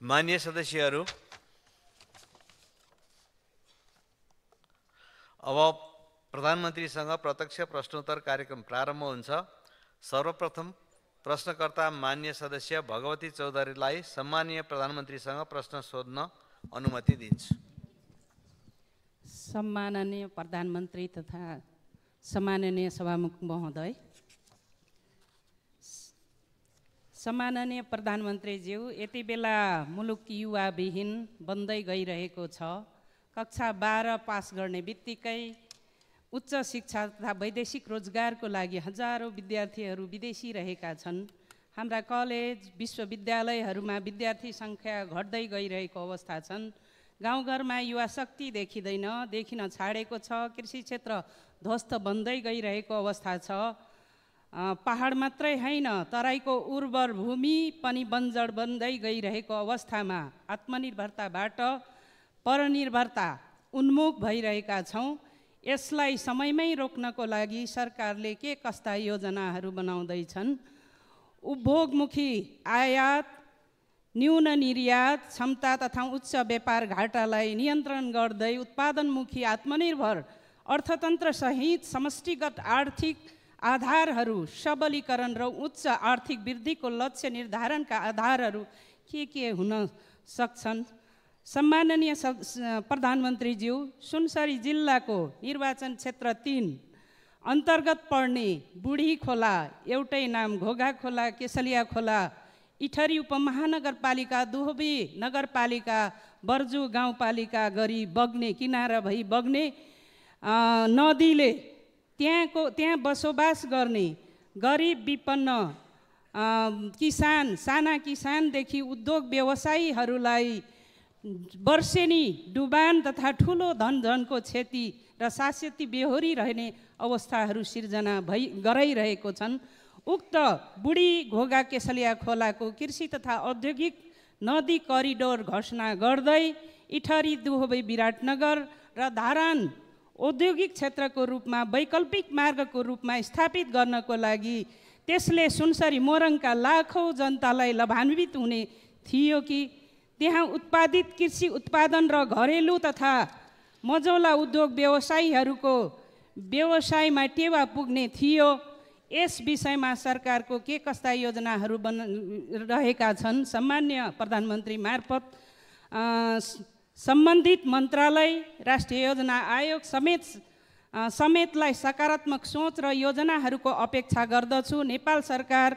माननीय सदस्यहरू, अब प्रधानमन्त्रीसँग प्रत्यक्ष प्रश्नोत्तर कार्यक्रम प्रारम्भ हुन्छ। सर्वप्रथम प्रश्नकर्ता माननीय सदस्य भगवती चौधरीलाई सम्माननीय प्रधानमन्त्रीसँग प्रश्न सोध्न अनुमति दिन्छु। सम्माननीय प्रधानमन्त्री तथा सम्माननीय सभामुख महोदय, सम्माननीय प्रधानमन्त्रीज्यू, यति बेला मुलुक युवाविहीन बन्दै गइरहेको छ। कक्षा 12 पास गर्ने बित्तिकै उच्च शिक्षा तथा वैदेशिक रोजगारको लागि हजारौँ विद्यार्थीहरू विदेशी रहेका छन्। हाम्रा कलेज विश्वविद्यालयहरूमा विद्यार्थी सङ्ख्या घट्दै गइरहेको अवस्था छन्। गाउँघरमा युवा शक्ति देखिन छाडेको छ। कृषि क्षेत्र ध्वस्त बन्दै गइरहेको अवस्था छ। पहाड मात्रै होइन, तराईको उर्वर भूमि पनि बन्जर बन्दै गइरहेको अवस्थामा आत्मनिर्भरताबाट परनिर्भरता उन्मुख भइरहेका छौँ। यसलाई समयमै रोक्नको लागि सरकारले के कस्ता योजनाहरू बनाउँदैछन्? उपभोगमुखी आयात, न्यून निर्यात क्षमता तथा उच्च व्यापार घाटालाई नियन्त्रण गर्दै उत्पादनमुखी आत्मनिर्भर अर्थतन्त्र सहित समष्टिगत आर्थिक आधारहरू सबलीकरण र उच्च आर्थिक वृद्धिको लक्ष्य निर्धारणका आधारहरू के हुन सक्छन्? सम्माननीय प्रधानमन्त्रीज्यू, सुनसरी जिल्लाको निर्वाचन क्षेत्र 3 अन्तर्गत पर्ने बुढी खोला, एउटै नाम घोघा खोला, केसलिया खोला, इटहरी उपमहानगरपालिका, दुहबी नगरपालिका, बर्जु गाउँपालिका गरी बग्ने किनारा भई बग्ने नदीले त्यहाँ बसोबास गर्ने गरिब विपन्न किसान, साना किसानदेखि उद्योग व्यवसायीहरूलाई वर्षेनी डुबान तथा ठुलो धनको क्षति र शाश्वती बेहोरी रहने अवस्थाहरू सिर्जना गराइरहेको छन्। उक्त बुढी घोघा केसलिया खोलाको कृषि तथा औद्योगिक नदी करिडोर घोषणा गर्दै इटहरी, दुहबी, विराटनगर र धारान औद्योगिक क्षेत्रको रूपमा वैकल्पिक मार्गको रूपमा स्थापित गर्नको लागि त्यसले सुनसरी मोरङका लाखौँ जनतालाई लाभान्वित हुने थियो कि त्यहाँ उत्पादित कृषि उत्पादन र घरेलु तथा मझौला उद्योग व्यवसायीहरूको व्यवसायमा टेवा पुग्ने थियो? यस विषयमा सरकारको के कस्ता योजनाहरू रहेका छन्? सम्मान्य प्रधानमन्त्री मार्फत सम्बन्धित मन्त्रालय, राष्ट्रिय योजना आयोग समेतलाई सकारात्मक सोच र योजनाहरूको अपेक्षा गर्दछु। नेपाल सरकार,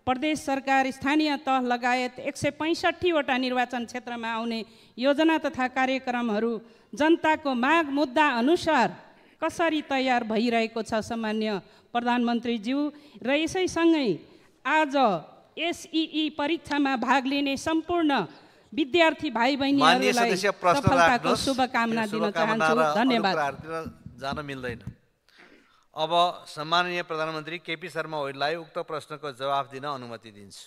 प्रदेश सरकार, स्थानीय तह लगायत 165 वटा निर्वाचन क्षेत्रमा आउने योजना तथा कार्यक्रमहरू जनताको माग मुद्दा अनुसार कसरी तयार भइरहेको छ सम्मान्य प्रधानमन्त्रीज्यू? र यसैसँगै आज एसईई परीक्षामा भाग लिने सम्पूर्ण विद्यार्थी भाइ बहिनीहरूलाई सफलताको शुभकामना दिन चाहन्छु। धन्यवाद। जान मिल्दैन। अब सम्माननीय प्रधानमन्त्री केपी शर्मा ओलीलाई उक्त प्रश्नको जवाफ दिन अनुमति दिन्छु।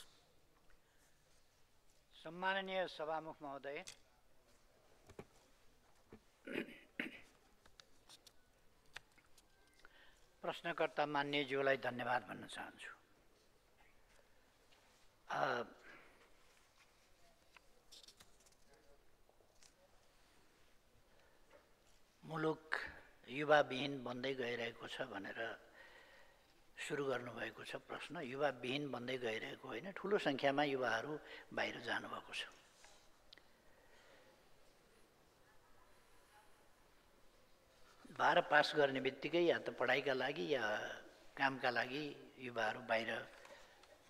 सम्माननीय सभामुख महोदय, प्रश्नकर्ता मान्यज्यूलाई धन्यवाद भन्न चाहन्छु। मुलुक युवाविहीन बन्दै गइरहेको छ भनेर सुरु गर्नुभएको छ प्रश्न। युवाविहीन बन्दै गइरहेको होइन, ठुलो सङ्ख्यामा युवाहरू बाहिर जानुभएको छ। बाह्र पास गर्ने बित्तिकै या त पढाइका लागि या कामका लागि युवाहरू बाहिर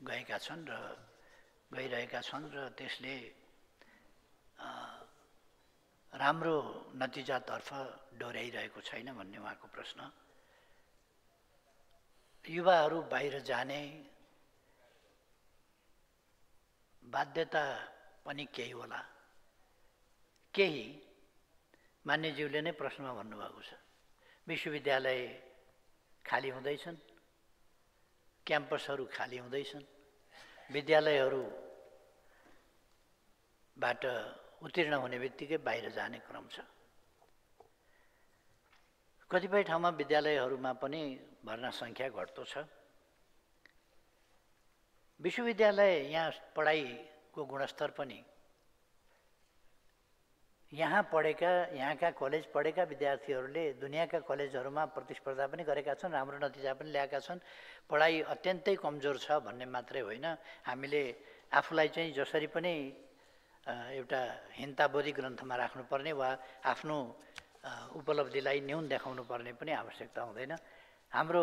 गएका छन् र गइरहेका छन् र त्यसले राम्रो नतिजातर्फ डोर्याइरहेको छैन भन्ने उहाँको प्रश्न। युवाहरू बाहिर जाने बाध्यता पनि केही होला, केही मान्यज्यूले नै प्रश्नमा भन्नुभएको छ। विश्वविद्यालय खाली हुँदैछन्, क्याम्पसहरू खाली हुँदैछन्, विद्यालयहरूबाट उत्तीर्ण हुने बित्तिकै बाहिर जाने क्रम छ। कतिपय ठाउँमा विद्यालयहरूमा पनि भर्ना सङ्ख्या घट्दो छ। विश्वविद्यालय यहाँ पढाइको गुणस्तर पनि यहाँ पढेका, यहाँका कलेज पढेका विद्यार्थीहरूले दुनियाँका कलेजहरूमा प्रतिस्पर्धा पनि गरेका छन्, राम्रो नतिजा पनि ल्याएका छन्। पढाइ अत्यन्तै कमजोर छ भन्ने मात्रै होइन, हामीले आफूलाई चाहिँ जसरी पनि एउटा हिन्ताबोधी ग्रन्थमा राख्नुपर्ने वा आफ्नो उपलब्धिलाई न्यून देखाउनु पर्ने पनि आवश्यकता हुँदैन। हाम्रो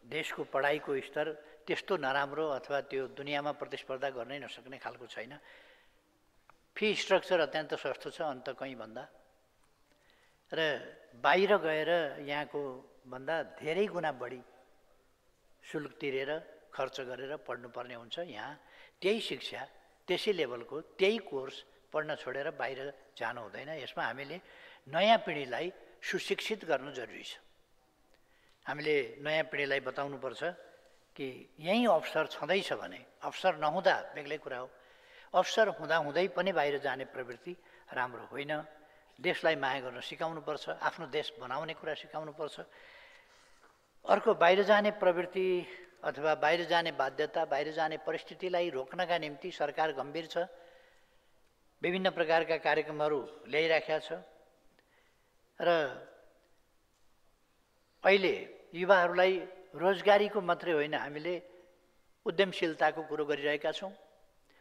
देशको पढाइको स्तर त्यस्तो नराम्रो अथवा त्यो दुनियाँमा प्रतिस्पर्धा गर्नै नसक्ने खालको छैन। फी स्ट्रक्चर अत्यन्त सस्तो छ अन्त कहीँ भन्दा, र बाहिर गएर यहाँको भन्दा धेरै गुणा बढी शुल्क तिरेर खर्च गरेर पढ्नुपर्ने हुन्छ। यहाँ त्यही शिक्षा, त्यसै लेभलको त्यही कोर्स पढ्न छोडेर बाहिर जानु हुँदैन। यसमा हामीले नयाँ पिँढीलाई सुशिक्षित गर्नु जरुरी छ। हामीले नयाँ पिँढीलाई बताउनुपर्छ कि यहीँ अवसर छँदैछ भने, अवसर नहुँदा बेग्लै कुरा हो, अवसर हुँदाहुँदै पनि बाहिर जाने प्रवृत्ति राम्रो होइन। देशलाई माया गर्न सिकाउनुपर्छ, आफ्नो देश बनाउने कुरा सिकाउनुपर्छ। अर्को, बाहिर जाने प्रवृत्ति अथवा बाहिर जाने बाध्यता, बाहिर जाने परिस्थितिलाई रोक्नका निम्ति सरकार गम्भीर छ, विभिन्न प्रकारका कार्यक्रमहरू ल्याइराखेका छ। र अहिले युवाहरूलाई रोजगारीको मात्रै होइन, हामीले उद्यमशीलताको कुरो गरिरहेका छौँ,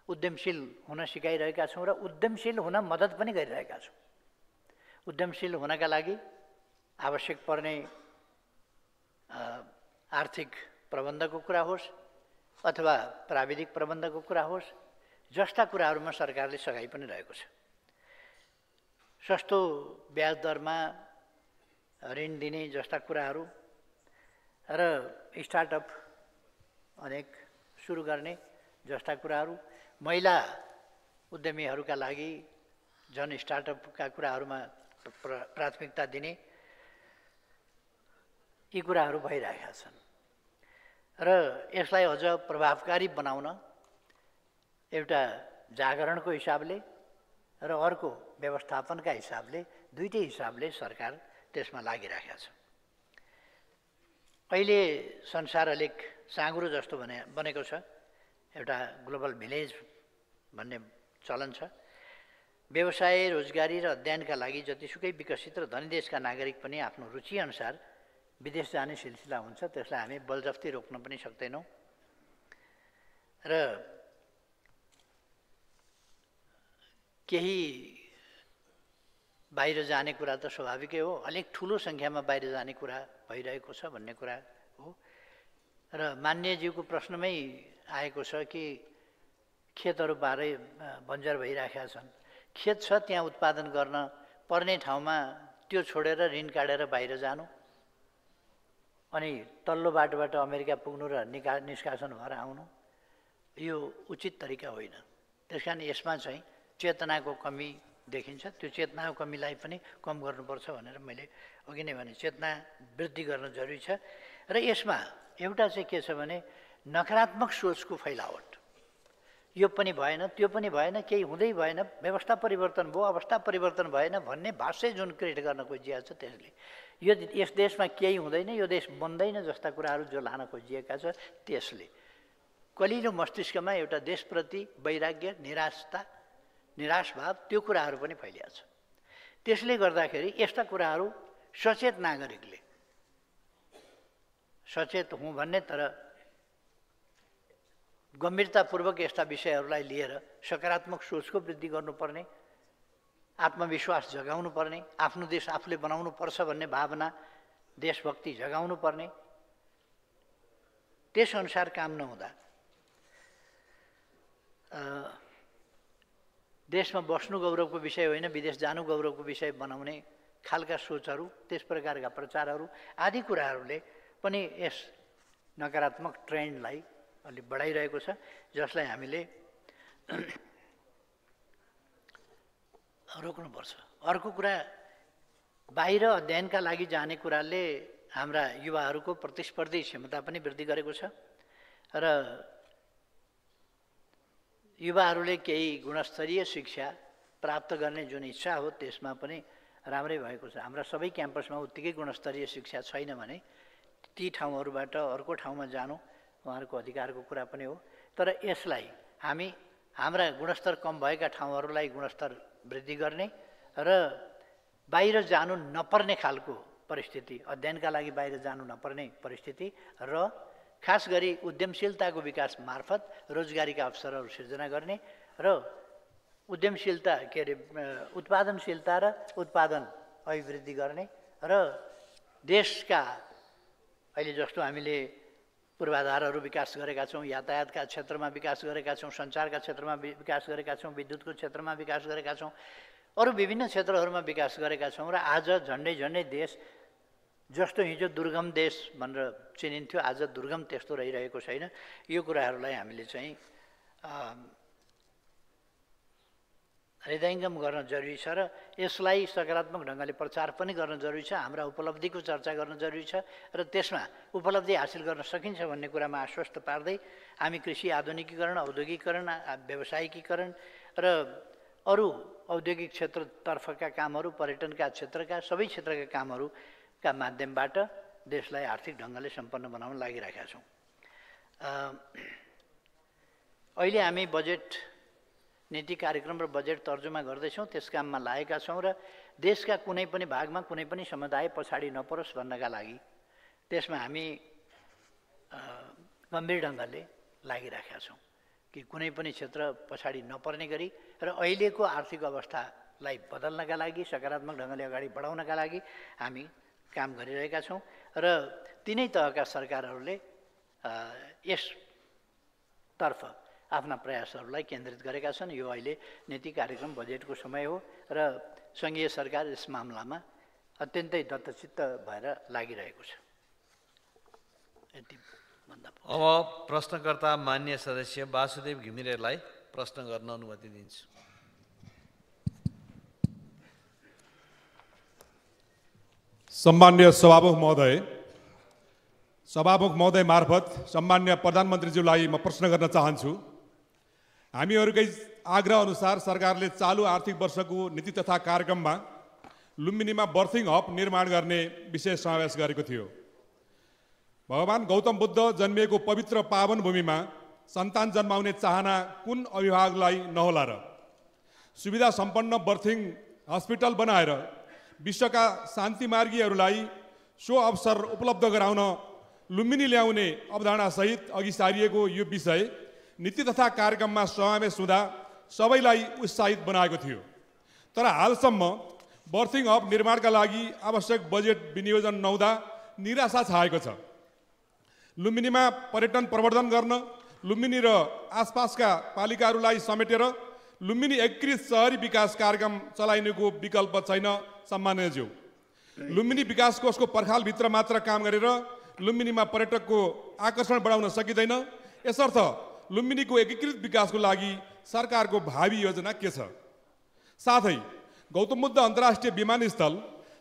उद्यमशील हुन सिकाइरहेका छौँ र उद्यमशील हुन मद्दत पनि गरिरहेका छौँ। उद्यमशील हुनका लागि आवश्यक पर्ने आर्थिक प्रबन्धको कुरा होस् अथवा प्राविधिक प्रबन्धको कुरा होस्, जस्ता कुराहरूमा सरकारले सघाइ पनि रहेको छ। सस्तो ब्याज दरमा ऋण दिने जस्ता कुराहरू र स्टार्टअप अनेक सुरु गर्ने जस्ता कुराहरू, महिला उद्यमीहरूका लागि जन स्टार्टअपका कुराहरूमा प्राथमिकता दिने, यी कुराहरू भइरहेका छन्। र यसलाई अझ प्रभावकारी बनाउन एउटा जागरणको हिसाबले र अर्को व्यवस्थापनका हिसाबले, दुईटै हिसाबले सरकार त्यसमा लागिरहेका छ। अहिले संसार अलिक साँघुरो जस्तो बनेको छ, एउटा ग्लोबल भिलेज भन्ने चलन छ। व्यवसाय, रोजगारी र अध्ययनका लागि जतिसुकै विकसित र धनी देशका नागरिक पनि आफ्नो रुचिअनुसार विदेश जाने सिलसिला हुन्छ, त्यसलाई हामी बलजफ्ती रोक्न पनि सक्दैनौँ। र केही बाहिर जाने कुरा त स्वाभाविकै हो, अलिक ठुलो सङ्ख्यामा बाहिर जाने कुरा भइरहेको छ भन्ने कुरा हो। र मान्यज्यूको प्रश्नमै आएको छ कि खेतहरू बाह्रै बन्जर भइराखेका छन्। खेत छ, त्यहाँ उत्पादन गर्न पर्ने ठाउँमा त्यो छोडेर ऋण काटेर बाहिर जानु अनि तल्लो बाटोबाट अमेरिका पुग्नु र निष्कासन भएर आउनु, यो उचित तरिका होइन। त्यस कारण यसमा चाहिँ चेतनाको कमी देखिन्छ। त्यो चेतनाको कमीलाई पनि कम गर्नुपर्छ भनेर मैले अघि नै भने, चेतना वृद्धि गर्न जरुरी छ। र यसमा एउटा चाहिँ के छ भने नकारात्मक सोचको फैलावट, यो पनि भएन, त्यो पनि भएन, केही हुँदै भएन, व्यवस्था परिवर्तन भयो, अवस्था परिवर्तन भएन भन्ने भाष्य जुन क्रिएट गर्न खोजिएको छ, त्यसले यस देशमा केही हुँदैन, यो देश बन्दैन जस्ता कुराहरू जो लान खोजिएका छ, त्यसले कलिलो मस्तिष्कमा एउटा देशप्रति वैराग्य, निराश भाव, त्यो कुराहरू पनि फैलिएको छ। त्यसले गर्दाखेरि यस्ता कुराहरू सचेत नागरिकले, सचेत हुँ भन्ने तर गम्भीरतापूर्वक यस्ता विषयहरूलाई लिएर सकारात्मक सोचको वृद्धि गर्नुपर्ने, आत्मविश्वास जगाउनु पर्ने, आफ्नो देश आफूले बनाउनु पर्छ भन्ने भावना, देशभक्ति जगाउनु पर्ने। त्यसअनुसार काम नहुँदा देशमा बस्नु गौरवको विषय होइन, विदेश जानु गौरवको विषय बनाउने खालका सोचहरू, त्यस प्रकारका प्रचारहरू आदि कुराहरूले पनि यस नकारात्मक ट्रेन्डलाई अलि बढाइरहेको छ, जसलाई हामीले रोक्नुपर्छ। अर्को कुरा, बाहिर अध्ययनका लागि जाने कुराले हाम्रा युवाहरूको प्रतिस्पर्धी क्षमता पनि वृद्धि गरेको छ र युवाहरूले केही गुणस्तरीय शिक्षा प्राप्त गर्ने जुन इच्छा हो त्यसमा पनि राम्रै भएको छ। हाम्रा सबै क्याम्पसमा उत्तिकै गुणस्तरीय शिक्षा छैन भने ती ठाउँहरूबाट अर्को ठाउँमा जानु उहाँहरूको अधिकारको कुरा पनि हो। तर यसलाई हामी हाम्रा गुणस्तर कम भएका ठाउँहरूलाई गुणस्तर वृद्धि गर्ने र बाहिर जानु नपर्ने खालको परिस्थिति, अध्ययनका लागि बाहिर जानु नपर्ने परिस्थिति र खास गरी उद्यमशीलताको विकास मार्फत रोजगारीका अवसरहरू सिर्जना गर्ने र उद्यमशीलता के अरे उत्पादनशीलता र उत्पादन अभिवृद्धि गर्ने र देशका अहिले जस्तो हामीले पूर्वाधारहरू विकास गरेका छौँ, यातायातका क्षेत्रमा विकास गरेका छौँ, सञ्चारका क्षेत्रमा विकास गरेका छौँ, विद्युतको क्षेत्रमा विकास गरेका छौँ, अरू विभिन्न क्षेत्रहरूमा विकास गरेका छौँ र आज झन्डै झन्डै देश जस्तो हिजो दुर्गम देश भनेर चिनिन्थ्यो आज दुर्गम त्यस्तो रहिरहेको छैन। यो कुराहरूलाई हामीले चाहिँ हृदयङ्गम गर्न जरुरी छ र यसलाई सकारात्मक ढङ्गले प्रचार पनि गर्न जरुरी छ। हाम्रा उपलब्धिको चर्चा गर्न जरुरी छ र त्यसमा उपलब्धि हासिल गर्न सकिन्छ भन्ने कुरामा आश्वस्त पार्दै हामी कृषि आधुनिकीकरण, औद्योगिकीकरण, व्यावसायिकीकरण र अरू औद्योगिक क्षेत्रतर्फका कामहरू, पर्यटनका क्षेत्रका सबै क्षेत्रका कामहरूका माध्यमबाट देशलाई आर्थिक ढङ्गले सम्पन्न बनाउन लागिरहेका छौँ। अहिले हामी बजेट नीति कार्यक्रम र बजेट तर्जुमा गर्दैछौँ, त्यस काममा लागेका छौँ र देशका कुनै पनि भागमा कुनै पनि समुदाय पछाडि नपरोस् भन्नका लागि त्यसमा हामी गम्भीर ढङ्गले लागिरहेका छौँ कि कुनै पनि क्षेत्र पछाडि नपर्ने गरी र अहिलेको आर्थिक अवस्थालाई बदल्नका लागि, सकारात्मक ढङ्गले अगाडि बढाउनका लागि हामी काम गरिरहेका छौँ र तिनै तहका सरकारहरूले यसतर्फ आफ्ना प्रयासहरूलाई केन्द्रित गरेका छन्। यो अहिले नीति कार्यक्रम बजेटको समय हो र सङ्घीय सरकार यस मामलामा अत्यन्तै दत्तचित्त भएर लागिरहेको छ। यति भन्दा अब प्रश्नकर्ता मान्य सदस्य वासुदेव घिमिरेलाई प्रश्न गर्न अनुमति दिन्छु। सम्मान्य सभामुख महोदय मार्फत सम्मान्य प्रधानमन्त्रीज्यूलाई म प्रश्न गर्न चाहन्छु। हामीहरूकै आग्रह अनुसार सरकारले चालु आर्थिक वर्षको नीति तथा कार्यक्रममा लुम्बिनीमा बर्थिङ हब निर्माण गर्ने विषय समावेश गरेको थियो। भगवान गौतम बुद्ध जन्मिएको पवित्र पावन भूमिमा सन्तान जन्माउने चाहना कुन अभिभावकलाई नहोला र? सुविधा सम्पन्न बर्थिङ हस्पिटल बनाएर विश्वका शान्तिमार्गीहरूलाई सो अवसर उपलब्ध गराउन लुम्बिनी ल्याउने अवधारणासहित अघि सारिएको यो विषय नीति तथा कार्यक्रममा समावेश हुँदा सबैलाई उत्साहित बनाएको थियो। तर हालसम्म बर्थिङ हब निर्माणका लागि आवश्यक बजेट विनियोजन नहुँदा निराशा छाएको छ। लुम्बिनीमा पर्यटन प्रवर्धन गर्न लुम्बिनी र आसपासका पालिकाहरूलाई समेटेर लुम्बिनी एकीकृत शहरी विकास कार्यक्रम चलाइनुको विकल्प छैन। सम्माननीयज्यू, लुम्बिनी विकास कोषको पर्खालभित्र मात्र काम गरेर लुम्बिनीमा पर्यटकको आकर्षण बढाउन सकिँदैन। यसर्थ लुम्बिनीको एकीकृत विकासको लागि सरकारको भावी योजना के छ? साथै गौतम बुद्ध अन्तर्राष्ट्रिय विमानस्थल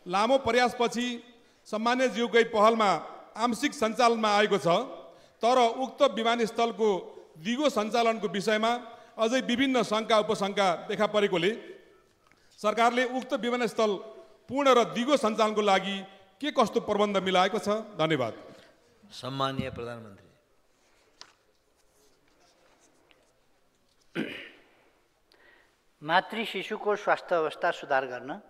लामो प्रयासपछि सम्माननीयज्यूकै पहलमा आंशिक सञ्चालनमा आएको छ, तर उक्त विमानस्थलको दिगो सञ्चालनको विषयमा अझै विभिन्न शङ्का उपशङ्का देखा परेकोले सरकारले उक्त विमानस्थल पूर्ण र दिगो सञ्चालनको लागि के कस्तो प्रबन्ध मिलाएको छ? धन्यवाद। सम्माननीय प्रधानमन्त्री। मातृ शिशुको स्वास्थ्य अवस्था सुधार गर्न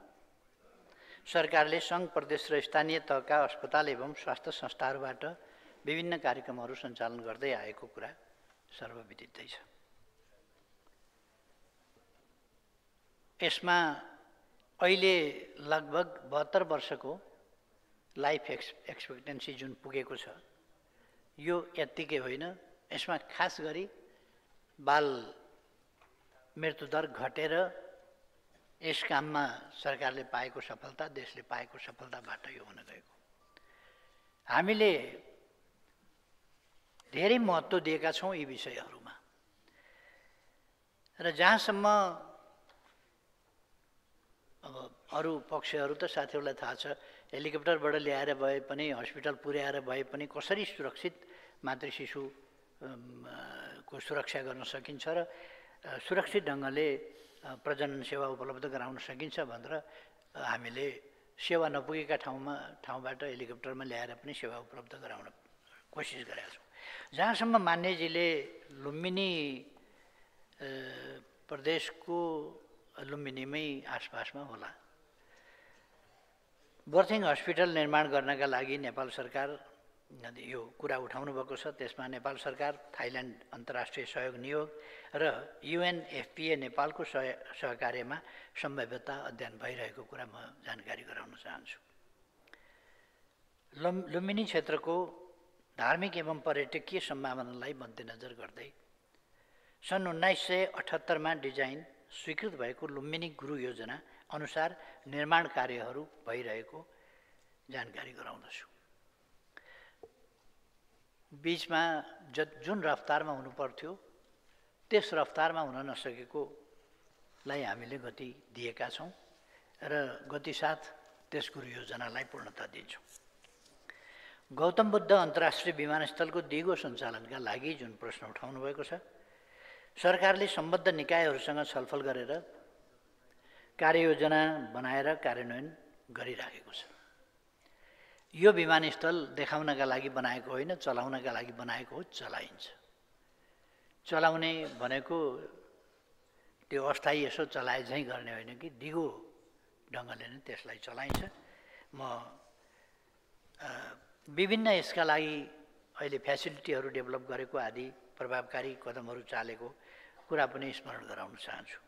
सरकारले सङ्घ, प्रदेश र स्थानीय तहका अस्पताल एवं स्वास्थ्य संस्थाहरूबाट विभिन्न कार्यक्रमहरू सञ्चालन गर्दै आएको कुरा सर्वविदितै छ। यसमा अहिले लगभग 72 वर्षको लाइफ एक्सपेक्टेन्सी जुन पुगेको छ, यो यत्तिकै होइन। यसमा खास गरी बाल मृत्युदर घटेर यस काममा सरकारले पाएको सफलता, देशले पाएको सफलताबाट यो हुन गएको। हामीले धेरै महत्त्व दिएका छौँ यी विषयहरूमा र जहाँसम्म अब अरू पक्षहरू त साथीहरूलाई थाहा छ, हेलिकप्टरबाट ल्याएर भए पनि, हस्पिटल पुर्याएर भए पनि कसरी सुरक्षित मातृ शिशु को सुरक्षा गर्न सकिन्छ र सुरक्षित ढङ्गले प्रजनन सेवा उपलब्ध गराउन सकिन्छ भनेर हामीले सेवा नपुगेका ठाउँबाट हेलिकप्टरमा ल्याएर पनि सेवा उपलब्ध गराउन कोसिस गरेका छौँ। जहाँसम्म मान्यजीले लुम्बिनी प्रदेशको लुम्बिनीमै आसपासमा होला। बर्थिङ हस्पिटल निर्माण गर्नका लागि नेपाल सरकार यो कुरा उठाउनु भएको छ। त्यसमा नेपाल सरकार, थाइल्यान्ड अन्तर्राष्ट्रिय सहयोग नियोग र UNFPA नेपालको सहकार्यमा सम्भाव्यता अध्ययन भइरहेको कुरा म जानकारी गराउन चाहन्छु। लुम्बिनी क्षेत्रको धार्मिक एवं पर्यटकीय सम्भावनालाई मध्यनजर गर्दै सन् 1978 डिजाइन स्वीकृत भएको लुम्बिनी गुरु योजना अनुसार निर्माण कार्यहरू भइरहेको जानकारी गराउँदछु। बीचमा जुन रफ्तारमा हुनुपर्थ्यो त्यस रफ्तारमा हुन नसकेकोलाई हामीले गति दिएका छौँ र गतिसाथ त्यस गुरु योजनालाई पूर्णता दिन्छौँ। गौतम बुद्ध अन्तर्राष्ट्रिय विमानस्थलको दिगो सञ्चालनका लागि जुन प्रश्न उठाउनु भएको छ, सरकारले सम्बद्ध निकायहरूसँग छलफल गरेर कार्ययोजना बनाएर कार्यान्वयन गरिराखेको छ। यो विमानस्थल देखाउनका लागि बनाएको होइन, चलाउनका लागि बनाएको हो, चलाइन्छ। चलाउने भनेको त्यो अस्थायी यसो चलाए झैँ गर्ने होइन कि दिगो ढङ्गले नै त्यसलाई चलाइन्छ। म विभिन्न यसका लागि अहिले फ्यासिलिटीहरू डेभलप गरेको आदि प्रभावकारी कदमहरू चालेको कुरा पनि स्मरण गराउन चाहन्छु।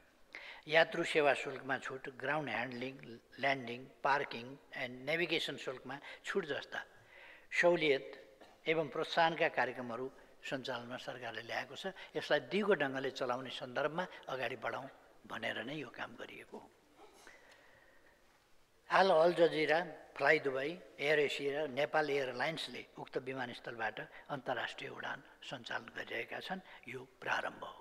यात्रु सेवा शुल्कमा छुट, ground handling, landing, parking and navigation शुल्कमा छुट जस्ता सहुलियत एवं प्रोत्साहनका कार्यक्रमहरू सञ्चालनमा सरकारले ल्याएको छ। यसलाई दिगो ढङ्गले चलाउने सन्दर्भमा अगाडि बढाउँ भनेर नै यो काम गरिएको हो। हाल Al Jazeera, Fly Dubai, Air Asia र नेपाल एयरलाइन्सले उक्त विमानस्थलबाट अन्तर्राष्ट्रिय उडान सञ्चालन गरिरहेका छन्। यो प्रारम्भ हो।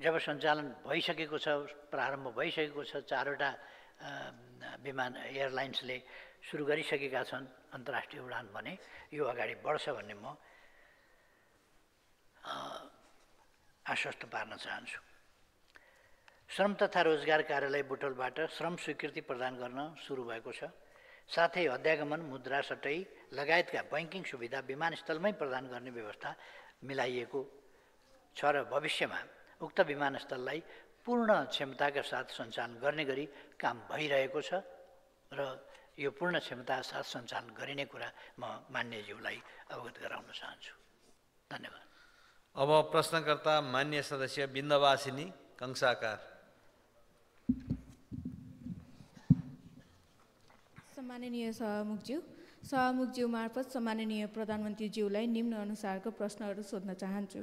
जब सञ्चालन भइसकेको छ, प्रारम्भ भइसकेको छ, 4वटा विमान एयरलाइन्सले सुरु गरिसकेका छन् अन्तर्राष्ट्रिय उडान भने यो अगाडि बढ्छ भन्ने म आश्वस्त पार्न चाहन्छु। श्रम तथा रोजगार कार्यालय बुटोलबाट श्रम स्वीकृति प्रदान गर्न सुरु भएको छ। साथै अध्यागमन, मुद्रा सटै लगायतका बैंकिङ सुविधा विमानस्थलमै प्रदान गर्ने व्यवस्था मिलाइएको छ र भविष्यमा उक्त विमानस्थललाई पूर्ण क्षमताका साथ सञ्चालन गर्ने गरी काम भइरहेको छ र यो पूर्ण क्षमताका साथ सञ्चालन गरिने कुरा म मान्यज्यूलाई अवगत गराउन चाहन्छु। धन्यवाद। अब प्रश्नकर्ता मान्य सदस्य बिन्दवासिनी कंसाकार। सम्माननीय सभामुखज्यू मार्फत सम्माननीय प्रधानमन्त्रीज्यूलाई निम्न अनुसारको प्रश्नहरू सोध्न चाहन्छु।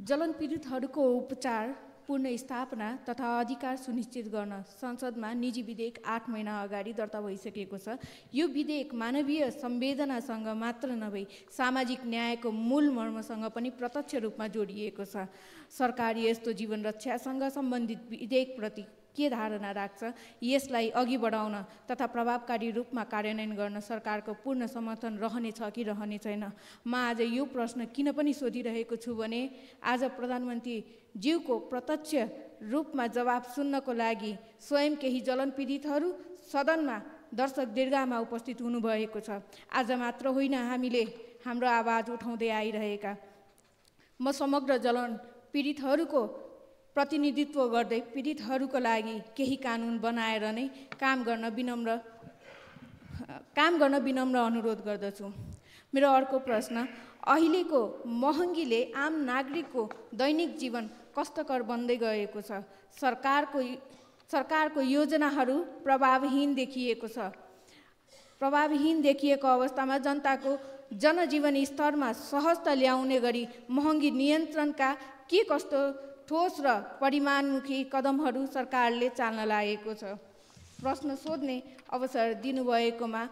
जलन पीडितहरूको उपचार, पुनर्स्थापना तथा अधिकार सुनिश्चित गर्न संसदमा निजी विधेयक 8 महिना अगाडि दर्ता भइसकेको छ। यो विधेयक मानवीय संवेदनासँग मात्र नभई सामाजिक न्यायको मूल मर्मसँग पनि प्रत्यक्ष रूपमा जोडिएको छ। सरकार यस्तो जीवन रक्षासँग सम्बन्धित विधेयकप्रति के धारणा राख्छ, यसलाई अघि बढाउन तथा प्रभावकारी रूपमा कार्यान्वयन गर्न सरकारको पूर्ण समर्थन रहनेछ कि रहने छैन? म आज यो प्रश्न किन पनि सोधिरहेको छु भने आज प्रधानमन्त्रीज्यूको प्रत्यक्ष रूपमा जवाब सुन्नको लागि स्वयं केही जलन पीडितहरू सदनमा दर्शक दीर्घामा उपस्थित हुनुभएको छ। आज मात्र होइन, हामीले हाम्रो आवाज उठाउँदै आइरहेका। म समग्र जलन पीडितहरूको प्रतिनिधित्व गर्दै पीडितहरूको लागि केही कानुन बनाएर नै काम गर्न विनम्र अनुरोध गर्दछु। मेरो अर्को प्रश्न, अहिलेको महँगीले आम नागरिकको दैनिक जीवन कष्टकर बन्दै गएको छ। सरकारको योजनाहरू प्रभावहीन देखिएको छ। प्रभावहीन देखिएको अवस्थामा जनताको जनजीवन स्तरमा सहजता ल्याउने गरी महँगी नियन्त्रणका के कस्तो ठोस र परिमाणमुखी कदमहरू सरकारले चाल्न लागेको छ? प्रश्न सोध्ने अवसर दिनुभएकोमा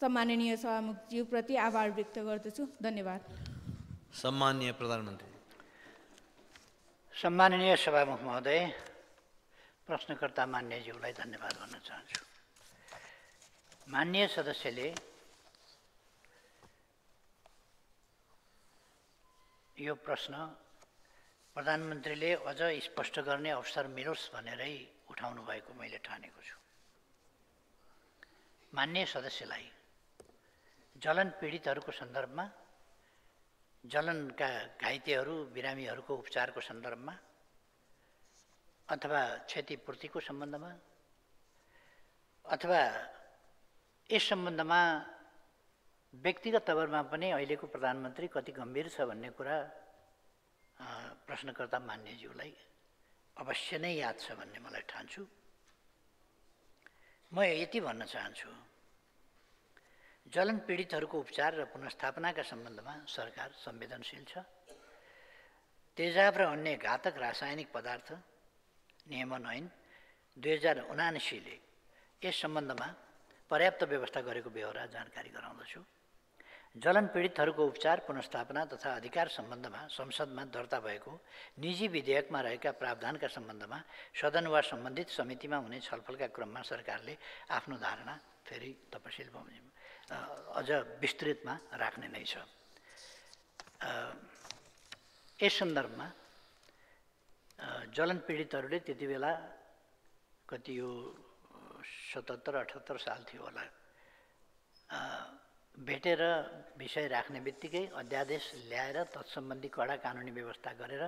सम्माननीय सभामुखज्यूप्रति आभार व्यक्त गर्दछु। धन्यवाद। सम्माननीय प्रधानमन्त्री। सम्माननीय सभामुख महोदय, प्रश्नकर्ता मान्यज्यूलाई धन्यवाद भन्न चाहन्छु। मान्य सदस्यले यो प्रश्न प्रधानमन्त्रीले अझ स्पष्ट गर्ने अवसर मिलोस् भनेरै उठाउनु भएको मैले ठानेको छु। मान्य सदस्यलाई जलन पीडितहरूको सन्दर्भमा, जलनका घाइतेहरू बिरामीहरूको उपचारको सन्दर्भमा अथवा क्षतिपूर्तिको सम्बन्धमा अथवा यस सम्बन्धमा व्यक्तिगत तवरमा पनि अहिलेको प्रधानमन्त्री कति गम्भीर छ भन्ने कुरा प्रश्नकर्ता मान्यज्यूलाई अवश्य नै याद छ भन्ने मलाई ठान्छु। म यति भन्न चाहन्छु, जलन पीडितहरूको उपचार र पुनर्स्थापनाका सम्बन्धमा सरकार संवेदनशील छ। तेजाब र अन्य घातक रासायनिक पदार्थ नियमन ऐन 2079ले यस सम्बन्धमा पर्याप्त व्यवस्था गरेको बेहोरा जानकारी गराउँदछु। जलन पीडितहरूको उपचार पुनर्स्थापना तथा अधिकार सम्बन्धमा संसदमा दर्ता भएको निजी विधेयकमा रहेका प्रावधानका सम्बन्धमा सदन वा सम्बन्धित समितिमा हुने छलफलका क्रममा सरकारले आफ्नो धारणा फेरि तपसिल अझ विस्तृतमा राख्ने नै छ। यस सन्दर्भमा जलन पीडितहरूले त्यति बेला कति यो 77-78 साल थियो होला, भेटेर विषय राख्ने बित्तिकै अध्यादेश ल्याएर तत्सम्बन्धी कडा कानुनी व्यवस्था गरेर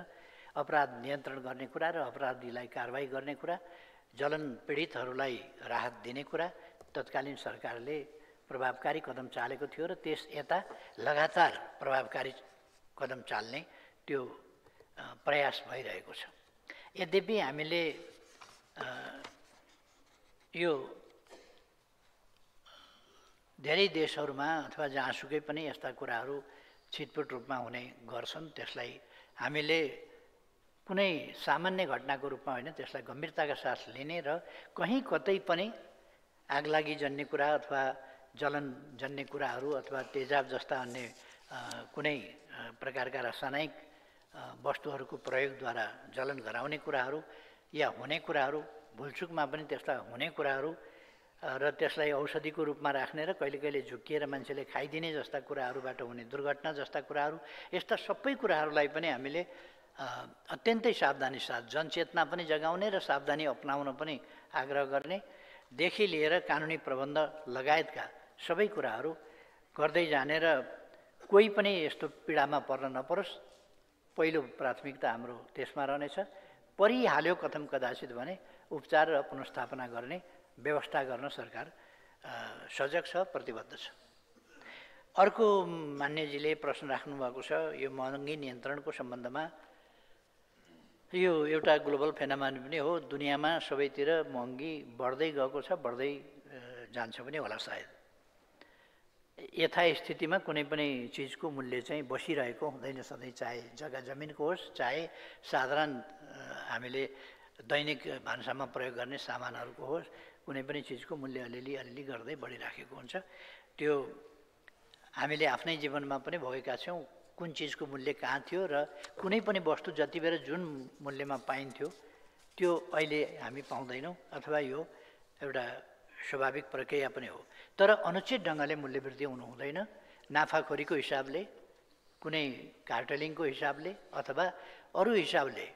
अपराध नियन्त्रण गर्ने कुरा र अपराधीलाई कारबाही गर्ने कुरा, जलन पीडितहरूलाई राहत दिने कुरा तत्कालीन सरकारले प्रभावकारी कदम चालेको थियो र त्यस यता लगातार प्रभावकारी कदम चाल्ने त्यो प्रयास भइरहेको छ। यद्यपि हामीले यो धेरै देशहरूमा अथवा जहाँसुकै पनि यस्ता कुराहरू छिटपुट रूपमा हुने गर्छन्, त्यसलाई हामीले कुनै सामान्य घटनाको रूपमा होइन, त्यसलाई गम्भीरताका साथ लिने र कहीँ कतै पनि आगलागी जन्ने कुरा अथवा जलन जन्ने कुराहरू अथवा तेजाब जस्ता अन्य कुनै प्रकारका रासायनिक वस्तुहरूको प्रयोगद्वारा जलन गराउने कुराहरू या हुने कुराहरू, भुलचुकमा पनि त्यस्ता हुने कुराहरू र त्यसलाई औषधिको रूपमा राख्ने र कहिले कहिले झुक्किएर मान्छेले खाइदिने जस्ता कुराहरूबाट हुने दुर्घटना जस्ता कुराहरू, यस्ता सबै कुराहरूलाई पनि हामीले अत्यन्तै सावधानी साथ जनचेतना पनि जगाउने र सावधानी अपनाउन पनि आग्रह गर्ने देखि लिएर कानुनी प्रबन्ध लगायतका सबै कुराहरू गर्दै जाने र कोही पनि यस्तो पीडामा पर्न नपरोस्, पहिलो प्राथमिकता हाम्रो त्यसमा रहनेछ। परिहाल्यो कथम कदाचित भने उपचार र पुनर्स्थापना गर्ने व्यवस्था गर्न सरकार सजग छ, प्रतिबद्ध छ। अर्को मान्यजीले प्रश्न राख्नुभएको छ, यो महँगी नियन्त्रणको सम्बन्धमा। यो एउटा ग्लोबल फेनोमेनन पनि हो, दुनियाँमा सबैतिर महँगी बढ्दै गएको छ, बढ्दै जान्छ पनि होला सायद। यथास्थितिमा कुनै पनि चिजको मूल्य चाहिँ बसिरहेको हुँदैन सधैँ, चाहे जग्गा जमिनको होस्, चाहे साधारण हामीले दैनिक भान्सामा प्रयोग गर्ने सामानहरूको होस्, कुनै पनि चिजको मूल्य अलिअलि गर्दै बढिराखेको हुन्छ। त्यो हामीले आफ्नै जीवनमा पनि भोगेका छौँ, कुन चिजको मूल्य कहाँ थियो र कुनै पनि वस्तु जति बेर जुन मूल्यमा पाइन्थ्यो त्यो अहिले हामी पाउँदैनौँ, अथवा यो एउटा स्वाभाविक प्रक्रिया पनि हो। तर अनुचित ढङ्गले मूल्यवृद्धि हुनु हुँदैन, नाफाखोरीको हिसाबले, कुनै कार्टेलिङको हिसाबले अथवा अरू हिसाबले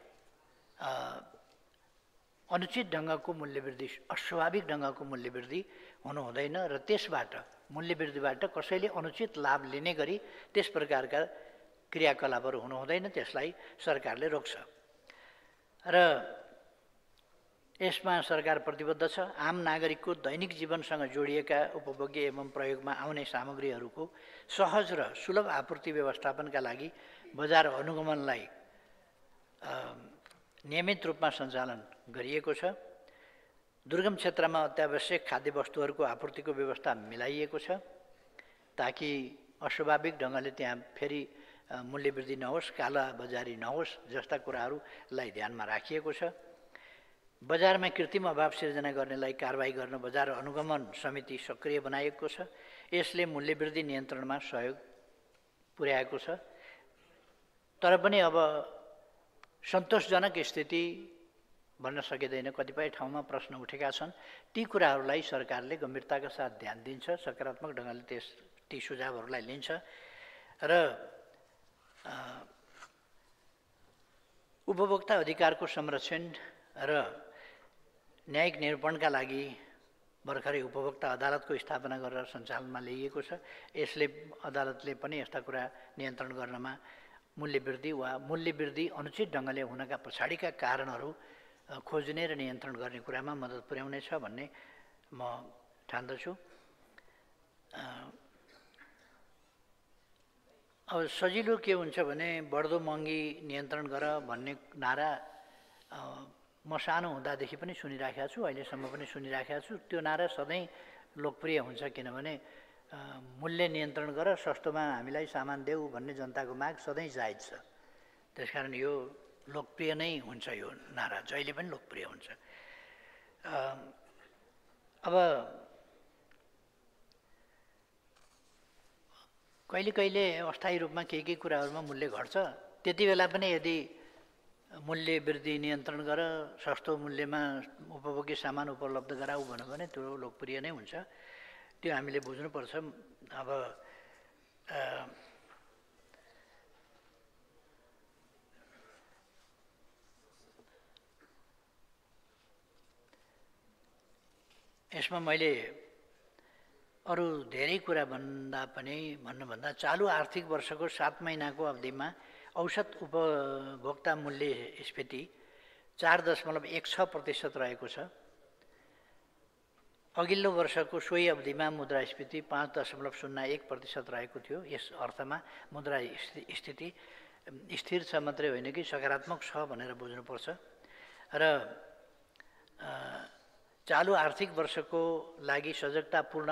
अनुचित ढङ्गको मूल्यवृद्धि, अस्वाभाविक ढङ्गको मूल्यवृद्धि हुनु हुँदैन र त्यसबाट मूल्यवृद्धिबाट कसैले अनुचित लाभ लिने गरी त्यस प्रकारका क्रियाकलापहरू हुनु हुँदैन, त्यसलाई सरकारले रोक्छ। र यसमा सरकार प्रतिबद्ध छ। आम नागरिकको दैनिक जीवनसँग जोडिएका उपभोग्य एवं प्रयोगमा आउने सामग्रीहरूको सहज र सुलभ आपूर्ति व्यवस्थापनका लागि बजार अनुगमनलाई नियमित रूपमा सञ्चालन गरिएको छ। दुर्गम क्षेत्रमा अत्यावश्यक खाद्य वस्तुहरूको आपूर्तिको व्यवस्था मिलाइएको छ ताकि अस्वाभाविक ढङ्गले त्यहाँ फेरि मूल्यवृद्धि नहोस्, काला बजारी नहोस् जस्ता कुराहरूलाई ध्यानमा राखिएको छ। बजारमा कृत्रिम अभाव सिर्जना गर्नेलाई कारबाही गर्न बजार अनुगमन समिति सक्रिय बनाइएको छ। यसले मूल्यवृद्धि नियन्त्रणमा सहयोग पुर्याएको छ। तर पनि अब सन्तोषजनक स्थिति भन्न सकिँदैन, कतिपय ठाउँमा प्रश्न उठेका छन्। ती कुराहरूलाई सरकारले गम्भीरताका साथ ध्यान दिन्छ, सकारात्मक ढङ्गले ती सुझावहरूलाई लिन्छ र उपभोक्ता अधिकारको संरक्षण र न्यायिक निरूपणका लागि भर्खरै उपभोक्ता अदालतको स्थापना गरेर सञ्चालनमा ल्याइएको छ। यसले अदालतले पनि यस्ता कुरा नियन्त्रण गर्नमा मूल्यवृद्धि वा मूल्यवृद्धि अनुचित ढङ्गले हुनका पछाडिका कारणहरू खोज्ने र नियन्त्रण गर्ने कुरामा मद्दत पुर्याउनेछ भन्ने म ठान्दछु। अब सजिलो के हुन्छ भने बढ्दो महँगी नियन्त्रण गर भन्ने नारा म सानो हुँदादेखि पनि सुनिराखेको छु, अहिलेसम्म पनि सुनिराखेको छु। त्यो नारा सधैँ लोकप्रिय हुन्छ, किनभने मूल्य नियन्त्रण गर, सस्तोमा हामीलाई सामान देऊ भन्ने जनताको माग सधैँ जायज छ। त्यसकारण यो लोकप्रिय नै हुन्छ, यो नारा जहिले पनि लोकप्रिय हुन्छ। अब कहिले कहिले अस्थायी रूपमा केही कुराहरूमा मूल्य घट्छ, त्यति बेला पनि यदि मूल्य वृद्धि नियन्त्रण गर, सस्तो मूल्यमा उपभोग्य सामान उपलब्ध गराऊ भन्यो भने त्यो लोकप्रिय नै हुन्छ। त्यो हामीले बुझ्नुपर्छ। अब यसमा मैले अरू धेरै कुरा भन्नुभन्दा चालु आर्थिक वर्षको 7 महिनाको अवधिमा औसत उपभोक्ता मूल्यस्फीति 4.16% रहेको छ। अघिल्लो वर्षको सोही अवधिमा मुद्रास्फीति 5.01% रहेको थियो। यस अर्थमा मुद्रास्फीति स्थिर छ मात्रै होइन कि सकारात्मक छ भनेर बुझ्नुपर्छ। र चालु आर्थिक वर्षको लागि सजगतापूर्ण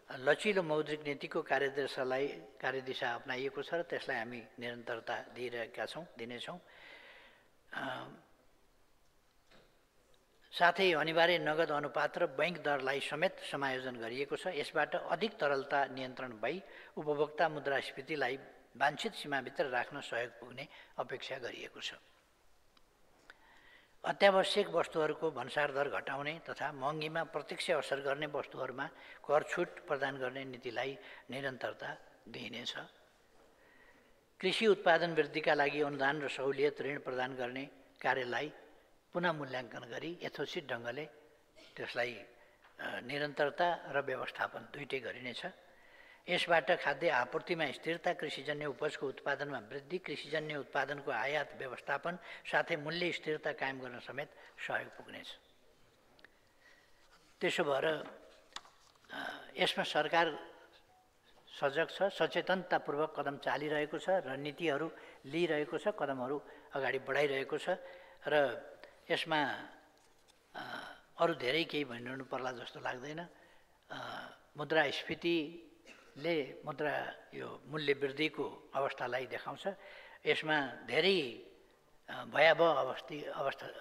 लचिलो मौद्रिक नीतिको कार्यदिशा अपनाइएको छ र त्यसलाई हामी निरन्तरता दिनेछौँ। साथै अनिवार्य नगद अनुपात र बैंक दरलाई समेत समायोजन गरिएको छ। यसबाट अधिक तरलता नियन्त्रण भई उपभोक्ता मुद्रास्फीतिलाई वाञ्छित सीमाभित्र राख्न सहयोग पुग्ने अपेक्षा गरिएको छ। अत्यावश्यक वस्तुहरूको भन्सार दर घटाउने तथा महँगीमा प्रत्यक्ष असर गर्ने वस्तुहरूमा कर छुट प्रदान गर्ने नीतिलाई निरन्तरता दिइनेछ। कृषि उत्पादन वृद्धिका लागि अनुदान र सहुलियत ऋण प्रदान गर्ने कार्यलाई पुनः मूल्याङ्कन गरी यथोचित ढङ्गले त्यसलाई निरन्तरता र व्यवस्थापन दुईटै गरिनेछ। यसबाट खाद्य आपूर्तिमा स्थिरता, कृषिजन्य उपजको उत्पादनमा वृद्धि, कृषिजन्य उत्पादनको आयात व्यवस्थापन साथै मूल्य स्थिरता कायम गर्न समेत सहयोग पुग्नेछ। त्यसो भएर यसमा सरकार सजग छ, सचेतनतापूर्वक कदम चालिरहेको छ, रणनीतिहरू लिइरहेको छ, कदमहरू अगाडि बढाइरहेको छ र यसमा अरू धेरै केही भनिरहनु पर्ला जस्तो लाग्दैन। मुद्रास्फीतिले यो मूल्य वृद्धिको अवस्थालाई देखाउँछ। यसमा धेरै भयावह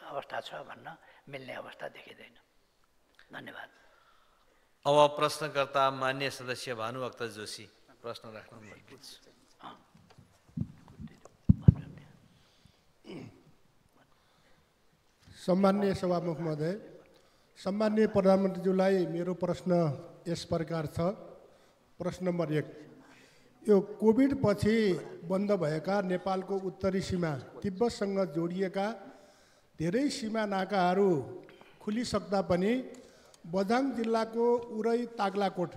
अवस्था छ भन्न मिल्ने अवस्था देखिँदैन। धन्यवाद। अब प्रश्नकर्ता मान्य सदस्य भानुभक्त जोशी प्रश्न राख्नु। सम्माननीय सभामुख महोदय, सम्माननीय प्रधानमन्त्रीज्यूलाई मेरो प्रश्न यस प्रकार छ। प्रश्न नम्बर 1, यो कोभिड पछि बन्द भएका नेपालको उत्तरी सीमा तिब्बतसँग जोडिएका धेरै सीमा नाकाहरू खुलिसक्दा पनि बझाङ जिल्लाको उरै ताग्लाकोट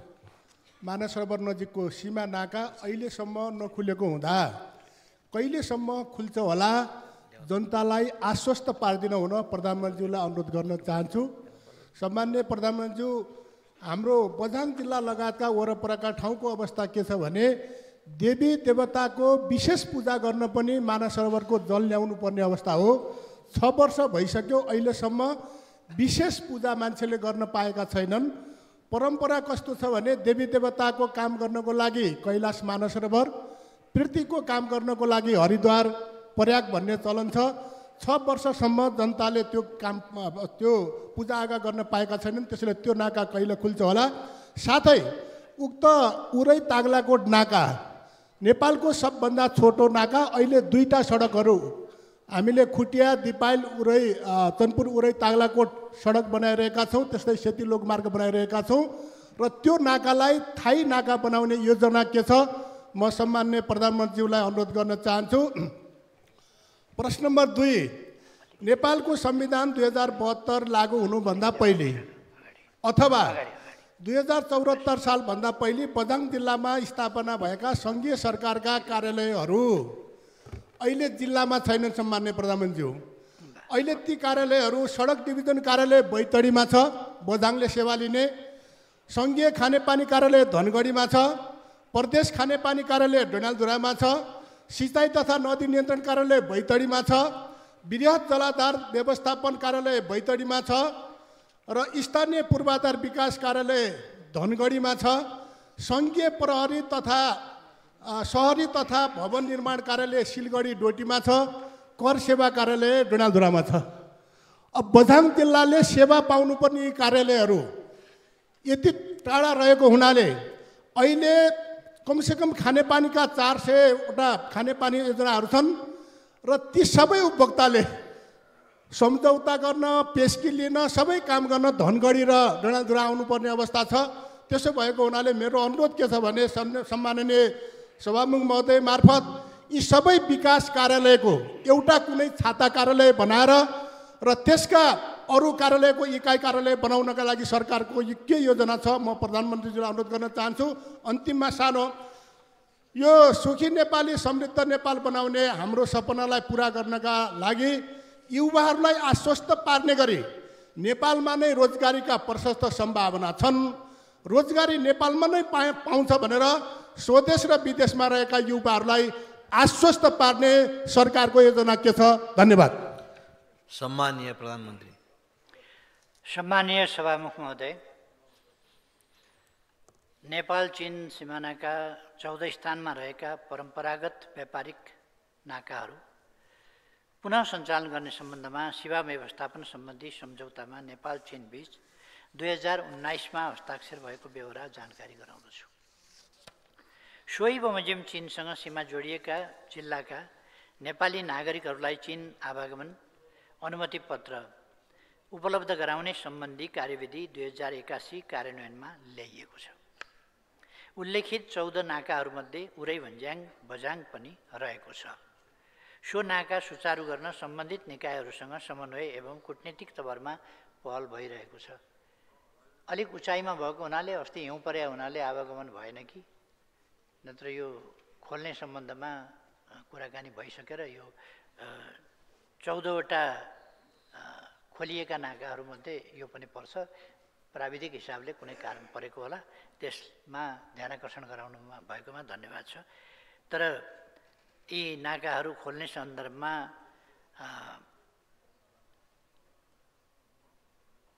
मानस सरोवर नजिकको सीमा नाका अहिलेसम्म नखुलेको हुँदा कहिलेसम्म खुल्छ होला, जनतालाई आश्वस्त पारिदिन हुन प्रधानमन्त्रीलाई अनुरोध गर्न चाहन्छु। सम्माननीय प्रधानमन्त्रीज्यू, हाम्रो बझाङ जिल्ला लगायतका वरपरका ठाउँको अवस्था के छ भने देवी देवताको विशेष पूजा गर्न पनि मानस सरोवरको जल ल्याउनु पर्ने अवस्था हो। 6 वर्ष भइसक्यो, अहिलेसम्म विशेष पूजा मान्छेले गर्न पाएका छैनन्। परम्परा कस्तो छ भने देवी देवताको काम गर्नको लागि कैलाश मानस सरोवर, पृथ्वीको काम गर्नको लागि हरिद्वार प्रयाग भन्ने चलन छ। 6 वर्षसम्म जनताले त्यो पूजा आगा गर्न पाएका छैनन्। त्यसैले त्यो नाका कहिले खुल्छ होला? साथै उक्त उरै ताग्लाकोट नाका नेपालको सबभन्दा छोटो नाका। अहिले 2टा सडकहरू हामीले खुटिया दिपाइल उरै चनपुर उरै ताग्लाकोट सडक बनाइरहेका छौँ, त्यस्तै सेती लोकमार्ग बनाइरहेका छौँ र त्यो नाकालाई थाई नाका बनाउने योजना के छ? म सम्माननीय प्रधानमन्त्रीज्यूलाई अनुरोध गर्न चाहन्छु। प्रश्न नम्बर 2, नेपालको संविधान 2072 लागू हुनुभन्दा पहिले अथवा 2074 सालभन्दा पहिले बझाङ जिल्लामा स्थापना भएका सङ्घीय सरकारका कार्यालयहरू अहिले जिल्लामा छैनन्। सम्माननीय प्रधानमन्त्रीज्यू, अहिले ती कार्यालयहरू सडक डिभिजन कार्यालय बैतडीमा छ, बझाङले सेवा लिने। सङ्घीय खानेपानी कार्यालय धनगढीमा छ, प्रदेश खानेपानी कार्यालय डडेलधुरामा छ, सिँचाइ तथा नदी नियन्त्रण कार्यालय बैतडीमा छ, वृहत जलाधार व्यवस्थापन कार्यालय बैतडीमा छ र स्थानीय पूर्वाधार विकास कार्यालय धनगढीमा छ। सङ्घीय प्रहरी तथा सहरी तथा भवन निर्माण कार्यालय सिलगढी डोटीमा छ, कर सेवा कार्यालय डडेलधुरामा छ। अब बझाङ जिल्लाले सेवा पाउनुपर्ने यी कार्यालयहरू यति टाढा रहेको हुनाले अहिले कमसेकम खानेपानीका 400वटा खानेपानी योजनाहरू छन् र ती सबै उपभोक्ताले सम्झौता गर्न, पेस्की लिन, सबै काम गर्न धनगढी र डडेलधुरा आउनुपर्ने अवस्था छ। त्यसो भएको हुनाले मेरो अनुरोध के छ भने सम्माननीय सभामुख महोदय मार्फत यी सबै विकास कार्यालयको एउटा कुनै छाता कार्यालय बनाएर र त्यसका अरू कार्यालयको इकाइ कार्यालय बनाउनका लागि सरकारको के योजना छ म प्रधानमन्त्रीज्यूलाई अनुरोध गर्न चाहन्छु। अन्तिममा सानो, यो सुखी नेपाली समृद्ध नेपाल बनाउने हाम्रो सपनालाई पुरा गर्नका लागि युवाहरूलाई आश्वस्त पार्ने गरी नेपालमा नै रोजगारीका प्रशस्त सम्भावना छन्, रोजगारी नेपालमा नै पाउँछ भनेर स्वदेश र विदेशमा रहेका युवाहरूलाई आश्वस्त पार्ने सरकारको योजना के छ? धन्यवाद। सम्माननीय प्रधानमन्त्री। सम्माननीय सभामुख महोदय, नेपाल चीन सिमानाका 14 स्थानमा रहेका परम्परागत व्यापारिक नाकाहरू पुनः सञ्चालन गर्ने सम्बन्धमा सेवा व्यवस्थापन सम्बन्धी सम्झौतामा नेपाल चीन बीच 2019मा हस्ताक्षर भएको बेहोरा जानकारी गराउँदछु। सोही बमोजिम चीनसँग सीमा जोडिएका जिल्लाका नेपाली नागरिकहरूलाई चीन आवागमन अनुमति पत्र उपलब्ध गराउने सम्बन्धी कार्यविधि 2081 कार्यान्वयनमा ल्याइएको छ। उल्लेखित 14 नाकाहरूमध्ये उरै भन्ज्याङ बझाङ पनि रहेको छ। सो नाका सुचारू गर्न सम्बन्धित निकायहरूसँग समन्वय एवं कूटनीतिक तवरमा पहल भइरहेको छ। अलिक उचाइमा भएको हुनाले अस्ति हिउँ परेको हुनाले आवागमन भएन कि, नत्र यो खोल्ने सम्बन्धमा कुराकानी भइसकेर यो 14वटा खोलिएका नाकाहरूमध्ये यो पनि पर्छ। प्राविधिक हिसाबले कुनै कारण परेको होला, त्यसमा ध्यानाकर्षण गराउनु भएकोमा धन्यवाद छ। तर यी नाकाहरू खोल्ने सन्दर्भमा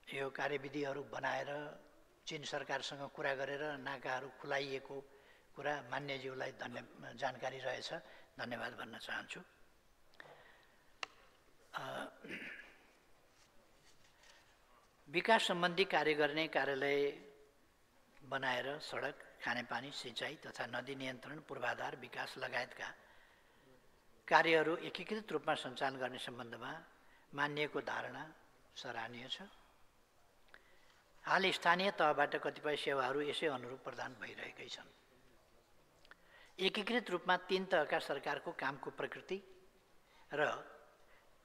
यो कार्यविधिहरू बनाएर चीन सरकारसँग कुरा गरेर नाकाहरू खुलाइएको कुरा मान्यज्यूलाई जानकारी रहेछ, धन्यवाद भन्न चाहन्छु। विकास सम्बन्धी कार्य गर्ने कार्यालय बनाएर सडक, खानेपानी, सिँचाइ तथा नदी नियन्त्रण, पूर्वाधार विकास लगायतका कार्यहरू एकीकृत रूपमा सञ्चालन गर्ने सम्बन्धमा मानिएको धारणा सराहनीय छ। हाल स्थानीय तहबाट कतिपय सेवाहरू यसै अनुरूप प्रदान भइरहेकै छन्। एकीकृत रूपमा 3 तहका सरकारको कामको प्रकृति र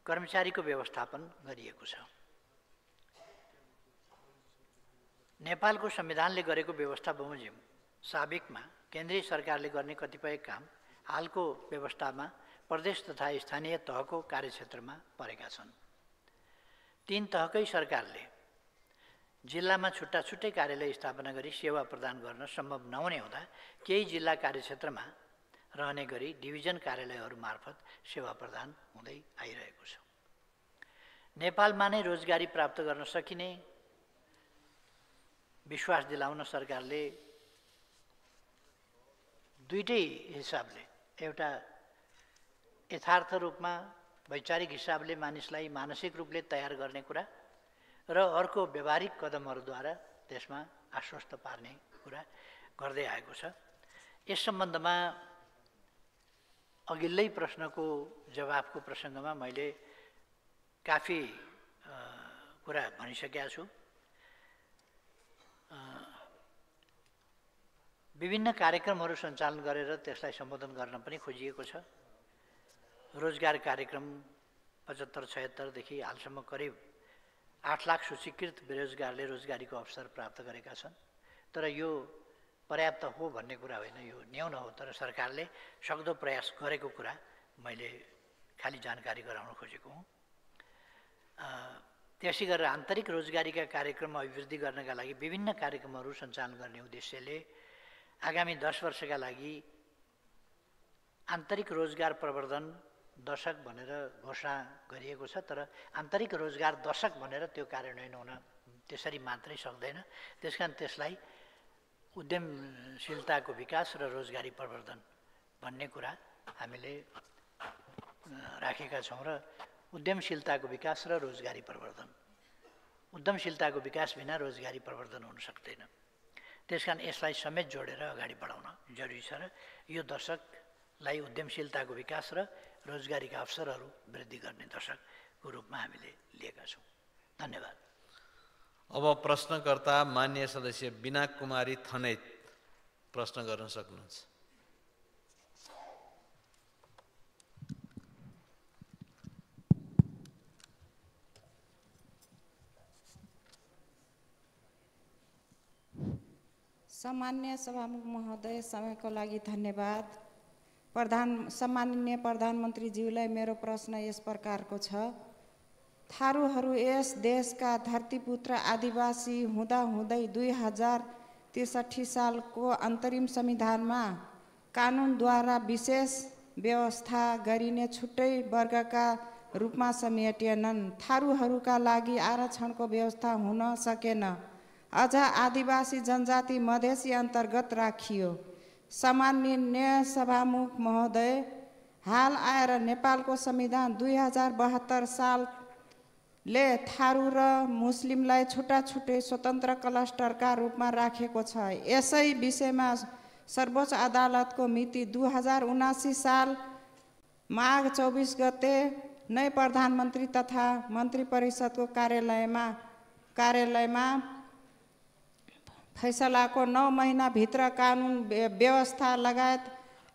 कर्मचारीको व्यवस्थापन गरिएको छ। नेपालको संविधानले गरेको व्यवस्था बमोजिम साबिकमा केन्द्रीय सरकारले गर्ने कतिपय काम हालको व्यवस्थामा प्रदेश तथा स्थानीय तहको कार्यक्षेत्रमा परेका छन्। 3 तहकै सरकारले जिल्लामा छुट्टा छुट्टै कार्यालय स्थापना गरी सेवा प्रदान गर्न सम्भव नहुने हुँदा केही जिल्ला कार्यक्षेत्रमा रहने गरी डिभिजन कार्यालयहरू मार्फत सेवा प्रदान हुँदै आइरहेको छ। नेपालमा नै रोजगारी प्राप्त गर्न सकिने विश्वास दिलाउन सरकारले दुईटै हिसाबले, एउटा यथार्थ रूपमा वैचारिक हिसाबले मानिसलाई मानसिक रूपले तयार गर्ने कुरा र अर्को व्यवहारिक कदमहरूद्वारा त्यसमा आश्वस्त पार्ने कुरा गर्दै आएको छ। यस सम्बन्धमा अघिल्लै प्रश्नको जवाफको प्रसङ्गमा मैले काफी कुरा भनिसकेका छु। विभिन्न कार्यक्रमहरू सञ्चालन गरेर त्यसलाई सम्बोधन गर्न पनि खोजिएको छ। रोजगार कार्यक्रम 75-76 देखि हालसम्म करिब 8 लाख सूचीकृत बेरोजगारले रोजगारीको अवसर प्राप्त गरेका छन्। तर यो पर्याप्त हो भन्ने कुरा होइन, यो न्यून हो। तर सरकारले सक्दो प्रयास गरेको कुरा मैले खाली जानकारी गराउन खोजेको हुँ। त्यसै गरेर आन्तरिक रोजगारीका कार्यक्रम अभिवृद्धि गर्नका लागि विभिन्न कार्यक्रमहरू सञ्चालन गर्ने उद्देश्यले आगामी 10 वर्षका लागि आन्तरिक रोजगार प्रवर्धन दशक भनेर घोषणा गरिएको छ। तर आन्तरिक रोजगार दशक भनेर त्यो कार्यान्वयन हुन त्यसरी मात्रै सक्दैन। त्यसकारण त्यसलाई उद्यमशीलताको विकास र रोजगारी प्रवर्धन भन्ने कुरा हामीले राखेका छौँ र उद्यमशीलताको विकास र रोजगारी प्रवर्धन, उद्यमशीलताको विकास बिना रोजगारी प्रवर्धन हुन सक्दैन। त्यसकारण यसलाई समेत जोडेर अगाडि बढाउन जरुरी छ र यो दशकलाई उद्यमशीलताको विकास र रोजगारीका अवसरहरू वृद्धि गर्ने दशकको रूपमा हामीले लिएका छौँ। धन्यवाद। अब प्रश्नकर्ता मान्य सदस्य बिना कुमारी थनैत प्रश्न गर्न सक्नुहुन्छ। सम्मान्य सभामुख महोदय, समयको लागि धन्यवाद। सम्माननीय प्रधानमन्त्रीज्यूलाई मेरो प्रश्न यस प्रकारको छ। थारूहरू यस देशका धरतीपुत्र आदिवासी हुँदाहुँदै 2063 सालको अन्तरिम संविधानमा कानुनद्वारा विशेष व्यवस्था गरिने छुट्टै वर्गका रूपमा समेटिएनन्। थारूहरूका लागि आरक्षणको व्यवस्था हुन सकेन। अझ आदिवासी जनजाति मधेसी अन्तर्गत राखियो। सम्माननीय सभामुख महोदय, हाल आएर नेपालको संविधान 2072 सालले थारू र मुस्लिमलाई छुट्टा छुट्टै स्वतन्त्र क्लस्टरका रूपमा राखेको छ। यसै विषयमा सर्वोच्च अदालतको मिति 2079 साल माघ 24 गते नै प्रधानमन्त्री तथा मन्त्री परिषदको कार्यालयमा फैसलाको 9 महिनाभित्र कानुन व्यवस्था लगायत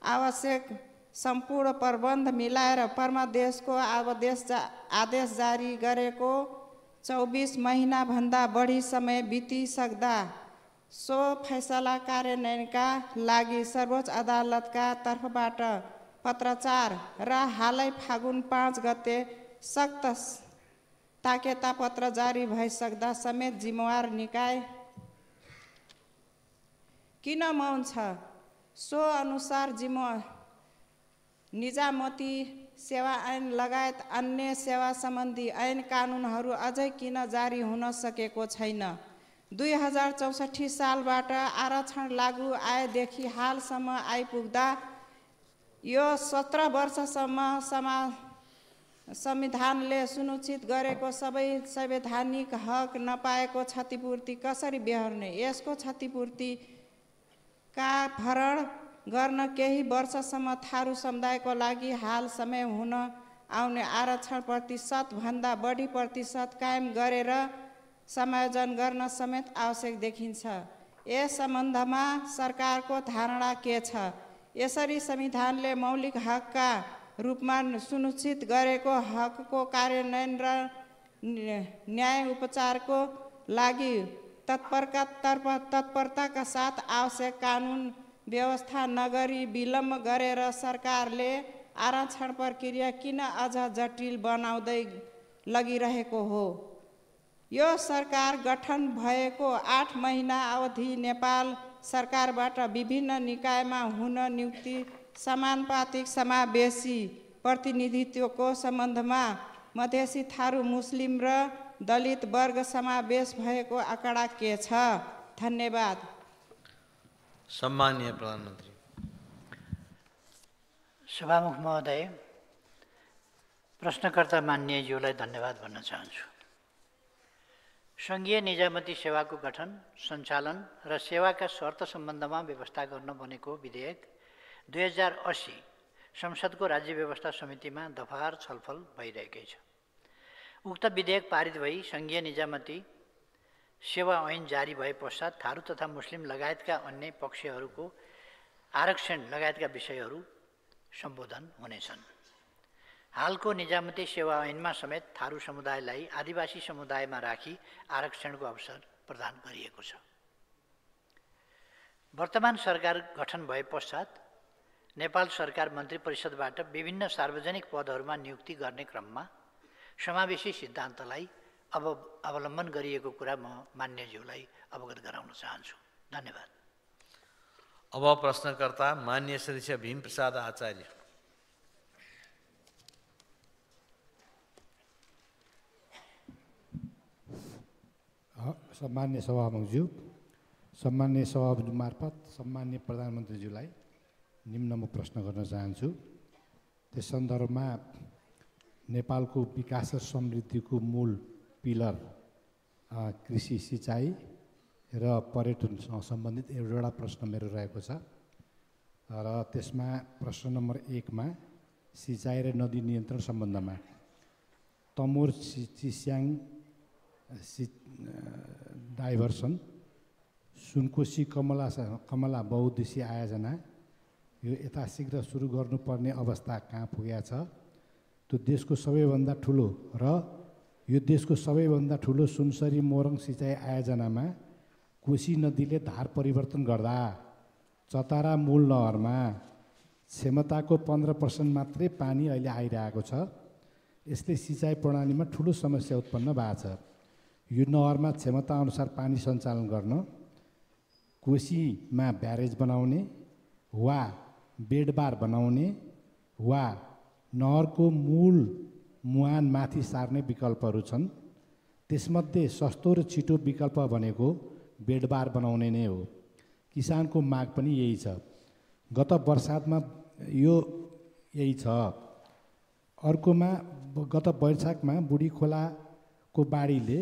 आवश्यक सम्पूर्ण प्रबन्ध मिलाएर परमादेशको आदेश जारी गरेको 24 महिनाभन्दा बढी समय बितिसक्दा सो फैसला कार्यान्वयनका लागि सर्वोच्च अदालतका तर्फबाट पत्राचार र हालै फागुन 5 गते सक्त ताकेता पत्र जारी भइसक्दा समेत जिम्मेवार निकाय किन मौन छ? सो अनुसार निजामती सेवा ऐन लगायत अन्य सेवा सम्बन्धी ऐन कानुनहरू अझै किन जारी हुन सकेको छैन? 2064 सालबाट आरक्षण लागू आएदेखि हालसम्म आइपुग्दा यो 17 वर्षसम्म संविधानले सुनिश्चित गरेको सबै संवैधानिक हक नपाएको क्षतिपूर्ति कसरी बेहोर्ने? यसको क्षतिपूर्ति का भरण गर्न केही वर्षसम्म थारू समुदायको लागि हाल समय हुन आउने आरक्षण प्रतिशतभन्दा बढी प्रतिशत कायम गरेर समायोजन गर्न समेत आवश्यक देखिन्छ। यस सम्बन्धमा सरकारको धारणा के छ? यसरी संविधानले मौलिक हकका रूपमा सुनिश्चित गरेको हकको कार्यान्वयन र न्याय उपचारको लागि तत्परताका साथ आवश्यक कानुन व्यवस्था नगरी विलम्ब गरेर सरकारले आरक्षण प्रक्रिया किन अझ जटिल बनाउँदै लगिरहेको हो? यो सरकार गठन भएको 8 महिना अवधि नेपाल सरकारबाट विभिन्न निकायमा हुन नियुक्ति समानुपातिक समावेशी प्रतिनिधित्वको सम्बन्धमा मधेसी, थारू, मुस्लिम र दलित वर्ग समावेश भएको आँकडा के छ? धन्यवाद। सम्माननीय प्रधानमन्त्री। सभामुख महोदय, प्रश्नकर्ता मान्यज्यूलाई धन्यवाद भन्न चाहन्छु। सङ्घीय निजामती सेवाको गठन, सञ्चालन र सेवाका शर्त सम्बन्धमा व्यवस्था गर्न बनेको विधेयक 2080 संसदको राज्य व्यवस्था समितिमा दफार छलफल भइरहेकै छ। उक्त विधेयक पारित भई सङ्घीय निजामती सेवा ऐन जारी भए पश्चात थारू तथा मुस्लिम लगायतका अन्य पक्षहरूको आरक्षण लगायतका विषयहरू सम्बोधन हुनेछन्। हालको निजामती सेवा ऐनमा समेत थारू समुदायलाई आदिवासी समुदायमा राखी आरक्षणको अवसर प्रदान गरिएको छ। वर्तमान सरकार गठन भए पश्चात नेपाल सरकार मन्त्री परिषदबाट विभिन्न सार्वजनिक पदहरूमा नियुक्ति गर्ने क्रममा समावेशी सिद्धान्तलाई अब अवलम्बन गरिएको कुरा म मान्यज्यूलाई अवगत गराउन चाहन्छु। धन्यवाद। अब प्रश्नकर्ता मान्य सदस्य भीमप्रसाद आचार्य। सम्मान्य सभामुखज्यू, सम्मान्य सभामुख मार्फत सम्मान्य प्रधानमन्त्रीज्यूलाई निम्न म प्रश्न गर्न चाहन्छु। त्यस सन्दर्भमा नेपालको विकास र समृद्धिको मूल पिलर कृषि, सिँचाइ र पर्यटनसँग सम्बन्धित एउटा प्रश्न मेरो रहेको छ र त्यसमा प्रश्न नम्बर 1 मा सिँचाइ र नदी नियन्त्रण सम्बन्धमा तमोर चिस्याङ डाइभर्सन, सुनकोशी कमला बहुद्देशीय आयोजना यो यथाशीघ्र सुरु गर्नुपर्ने अवस्था कहाँ पुगेको छ? त्यो देशको सबैभन्दा ठुलो र यो देशको सबैभन्दा ठुलो सुनसरी मोरङ सिँचाइ आयोजनामा कोशी नदीले धार परिवर्तन गर्दा चतारा मूल नहरमा क्षमताको 15% मात्रै पानी अहिले आइरहेको छ। यसले सिँचाइ प्रणालीमा ठुलो समस्या उत्पन्न भएको छ। यो नहरमा क्षमता अनुसार पानी सञ्चालन गर्न कोशीमा ब्यारेज बनाउने वा बेडबार बनाउने वा नहरको मूल मुहान माथि सार्ने विकल्पहरू छन्। त्यसमध्ये सस्तो र छिटो विकल्प भनेको बेडबार बनाउने नै हो। किसानको माग पनि यही छ। गत बर्सातमा यो यही छ। अर्कोमा गत वैशाखमा बुढी खोलाको बाढीले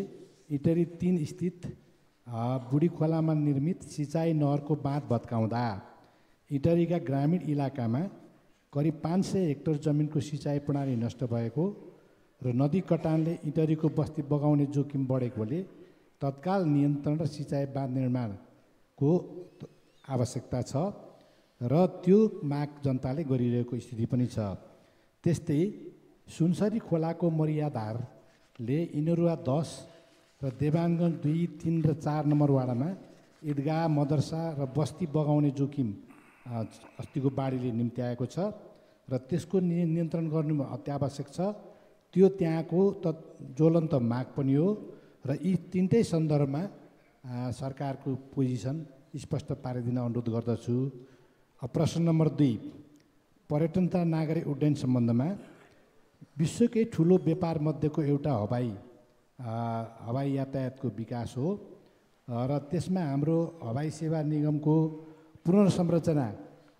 इटरी 3 स्थित बुढी खोलामा निर्मित सिँचाइ नहरको बाँध भत्काउँदा इटरीका ग्रामीण इलाकामा करिब 500 हेक्टर जमिनको सिँचाइ प्रणाली नष्ट भएको र नदी कटानले इटरीको बस्ती बगाउने जोखिम बढेकोले तत्काल नियन्त्रण र सिँचाइ बाँध निर्माणको आवश्यकता छ र त्यो माग जनताले गरिरहेको स्थिति पनि छ। त्यस्तै सुनसरी खोलाको मर्यादाले इनरुवा 10 र देवानगञ्ज 2, 3 र 4 नम्बर वाडामा ईदगाह, मदरसा र बस्ती बगाउने जोखिम अस्तिको बाढीले निम्त्याएको छ र त्यसको नियन्त्रण गर्नु अत्यावश्यक छ। त्यो त्यहाँको ज्वलन्त माग पनि हो र यी तीनटै सन्दर्भमा सरकारको पोजिसन स्पष्ट पारिदिन अनुरोध गर्दछु। प्रश्न नम्बर 2 पर्यटन तथा नागरिक उड्डयन सम्बन्धमा विश्वकै ठुलो व्यापार मध्येको एउटा हवाई यातायातको विकास हो र त्यसमा हाम्रो हवाई सेवा निगमको पुनर्संरचना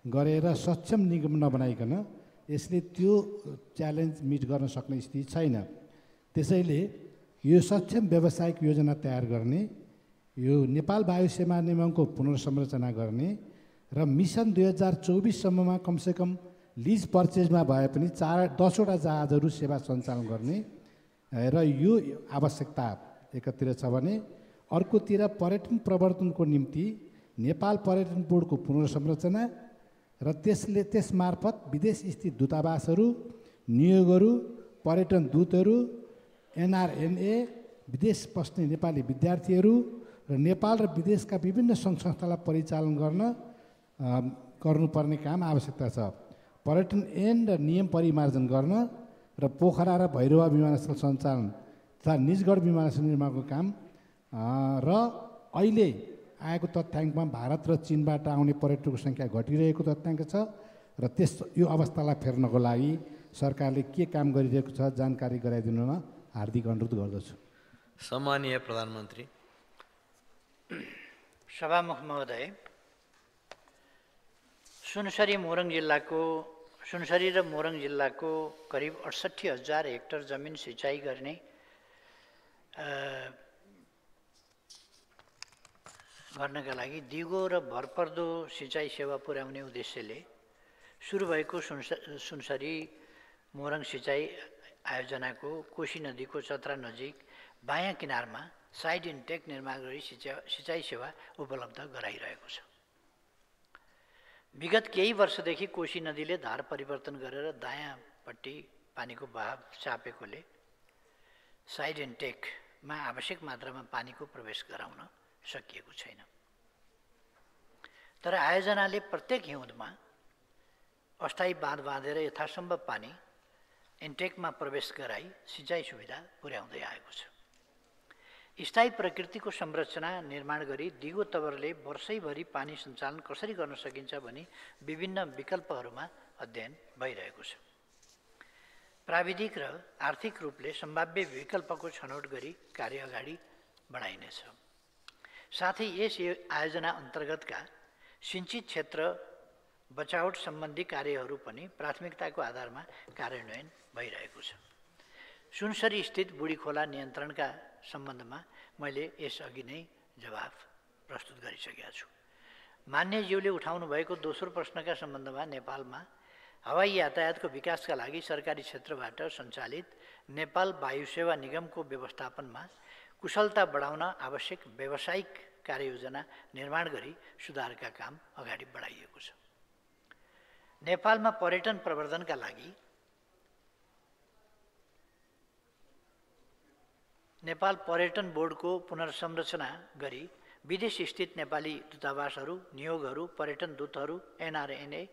गरेर सक्षम निगम नबनाइकन यसले त्यो च्यालेन्ज मिट गर्न सक्ने स्थिति छैन। त्यसैले यो सक्षम व्यावसायिक योजना तयार गर्ने, यो नेपाल वायु सेवा निगमको पुनर्संरचना गर्ने र मिसन 2024 सम्ममा कमसेकम लिज पर्चेजमा भए पनि 10वटा जहाजहरू सेवा सञ्चालन गर्ने र यो आवश्यकता एकतिर छ भने अर्कोतिर पर्यटन प्रवर्धनको निम्ति नेपाल पर्यटन बोर्डको पुनर्संरचना र त्यसमार्फत विदेश स्थित दूतावासहरू, नियोगहरू, पर्यटन दूतहरू, NRNA, विदेश बस्ने नेपाली विद्यार्थीहरू र नेपाल र विदेशका विभिन्न सङ्घ संस्थालाई परिचालन गर्नुपर्ने काम आवश्यकता छ। पर्यटन ऐन र नियम परिमार्जन गर्न र पोखरा र भैरवा विमानस्थल सञ्चालन तथा निजगढ विमानस्थल निर्माणको काम र अहिले आएको तथ्याङ्कमा भारत र चीनबाट आउने पर्यटकको सङ्ख्या घटिरहेको तथ्याङ्क छ र यो अवस्थालाई फेर्नको लागि सरकारले के काम गरिरहेको छ जानकारी गराइदिनुमा हार्दिक अनुरोध गर्दछु। सम्मानीय प्रधानमन्त्री। सभामुख महोदय, सुनसरी र मोरङ जिल्लाको करिब 68,000 हेक्टर जमिन सिँचाइ गर्नका लागि दिगो र भरपर्दो सिँचाइ सेवा पुर्याउने उद्देश्यले सुरु भएको सुनसरी मोरङ सिँचाइ आयोजनाको कोशी नदीको चतरा नजिक बायाँ किनारमा साइड इन्टेक निर्माण गरी सिँचाइ सेवा उपलब्ध गराइरहेको छ। विगत केही वर्षदेखि कोशी नदीले धार परिवर्तन गरेर दायाँपट्टि पानीको बहाव चापेकोले साइड इन्टेकमा आवश्यक मात्रामा पानीको प्रवेश गराउन सकिएको छैन। तर आयोजनाले प्रत्येक हिउँदमा अस्थायी बाँध बाँधेर यथासम्भव पानी इन्टेकमा प्रवेश गराई सिँचाइ सुविधा पुर्याउँदै आएको छ। स्थायी प्रकृतिको संरचना निर्माण गरी दिगो तवरले वर्षैभरि पानी सञ्चालन कसरी गर्न सकिन्छ भनी विभिन्न विकल्पहरूमा अध्ययन भइरहेको छ। प्राविधिक र आर्थिक रूपले सम्भाव्य विकल्पको छनौट गरी कार्य अगाडि बढाइनेछ। साथै यस आयोजना अन्तर्गतका सिञ्चित क्षेत्र बचावट सम्बन्धी कार्यहरू पनि प्राथमिकताको आधारमा कार्यान्वयन भइरहेको छ। सुनसरी स्थित बुढी खोला नियन्त्रणका सम्बन्धमा मैले यसअघि नै जवाफ प्रस्तुत गरिसकेका छु। मान्यज्यूले उठाउनु भएको दोस्रो प्रश्नका सम्बन्धमा नेपालमा हवाई यातायातको विकासका लागि सरकारी क्षेत्रबाट सञ्चालित नेपाल वायु सेवा निगमको व्यवस्थापनमा कुशलता बढाउन आवश्यक व्यावसायिक कार्ययोजना निर्माण गरी सुधारका काम अगाडि बढाइएको छ। नेपालमा पर्यटन प्रवर्धनका लागि नेपाल पर्यटन बोर्डको पुनर्संरचना गरी विदेश स्थित नेपाली दूतावासहरू, नियोगहरू, पर्यटन दूतहरू, एनआरएनए,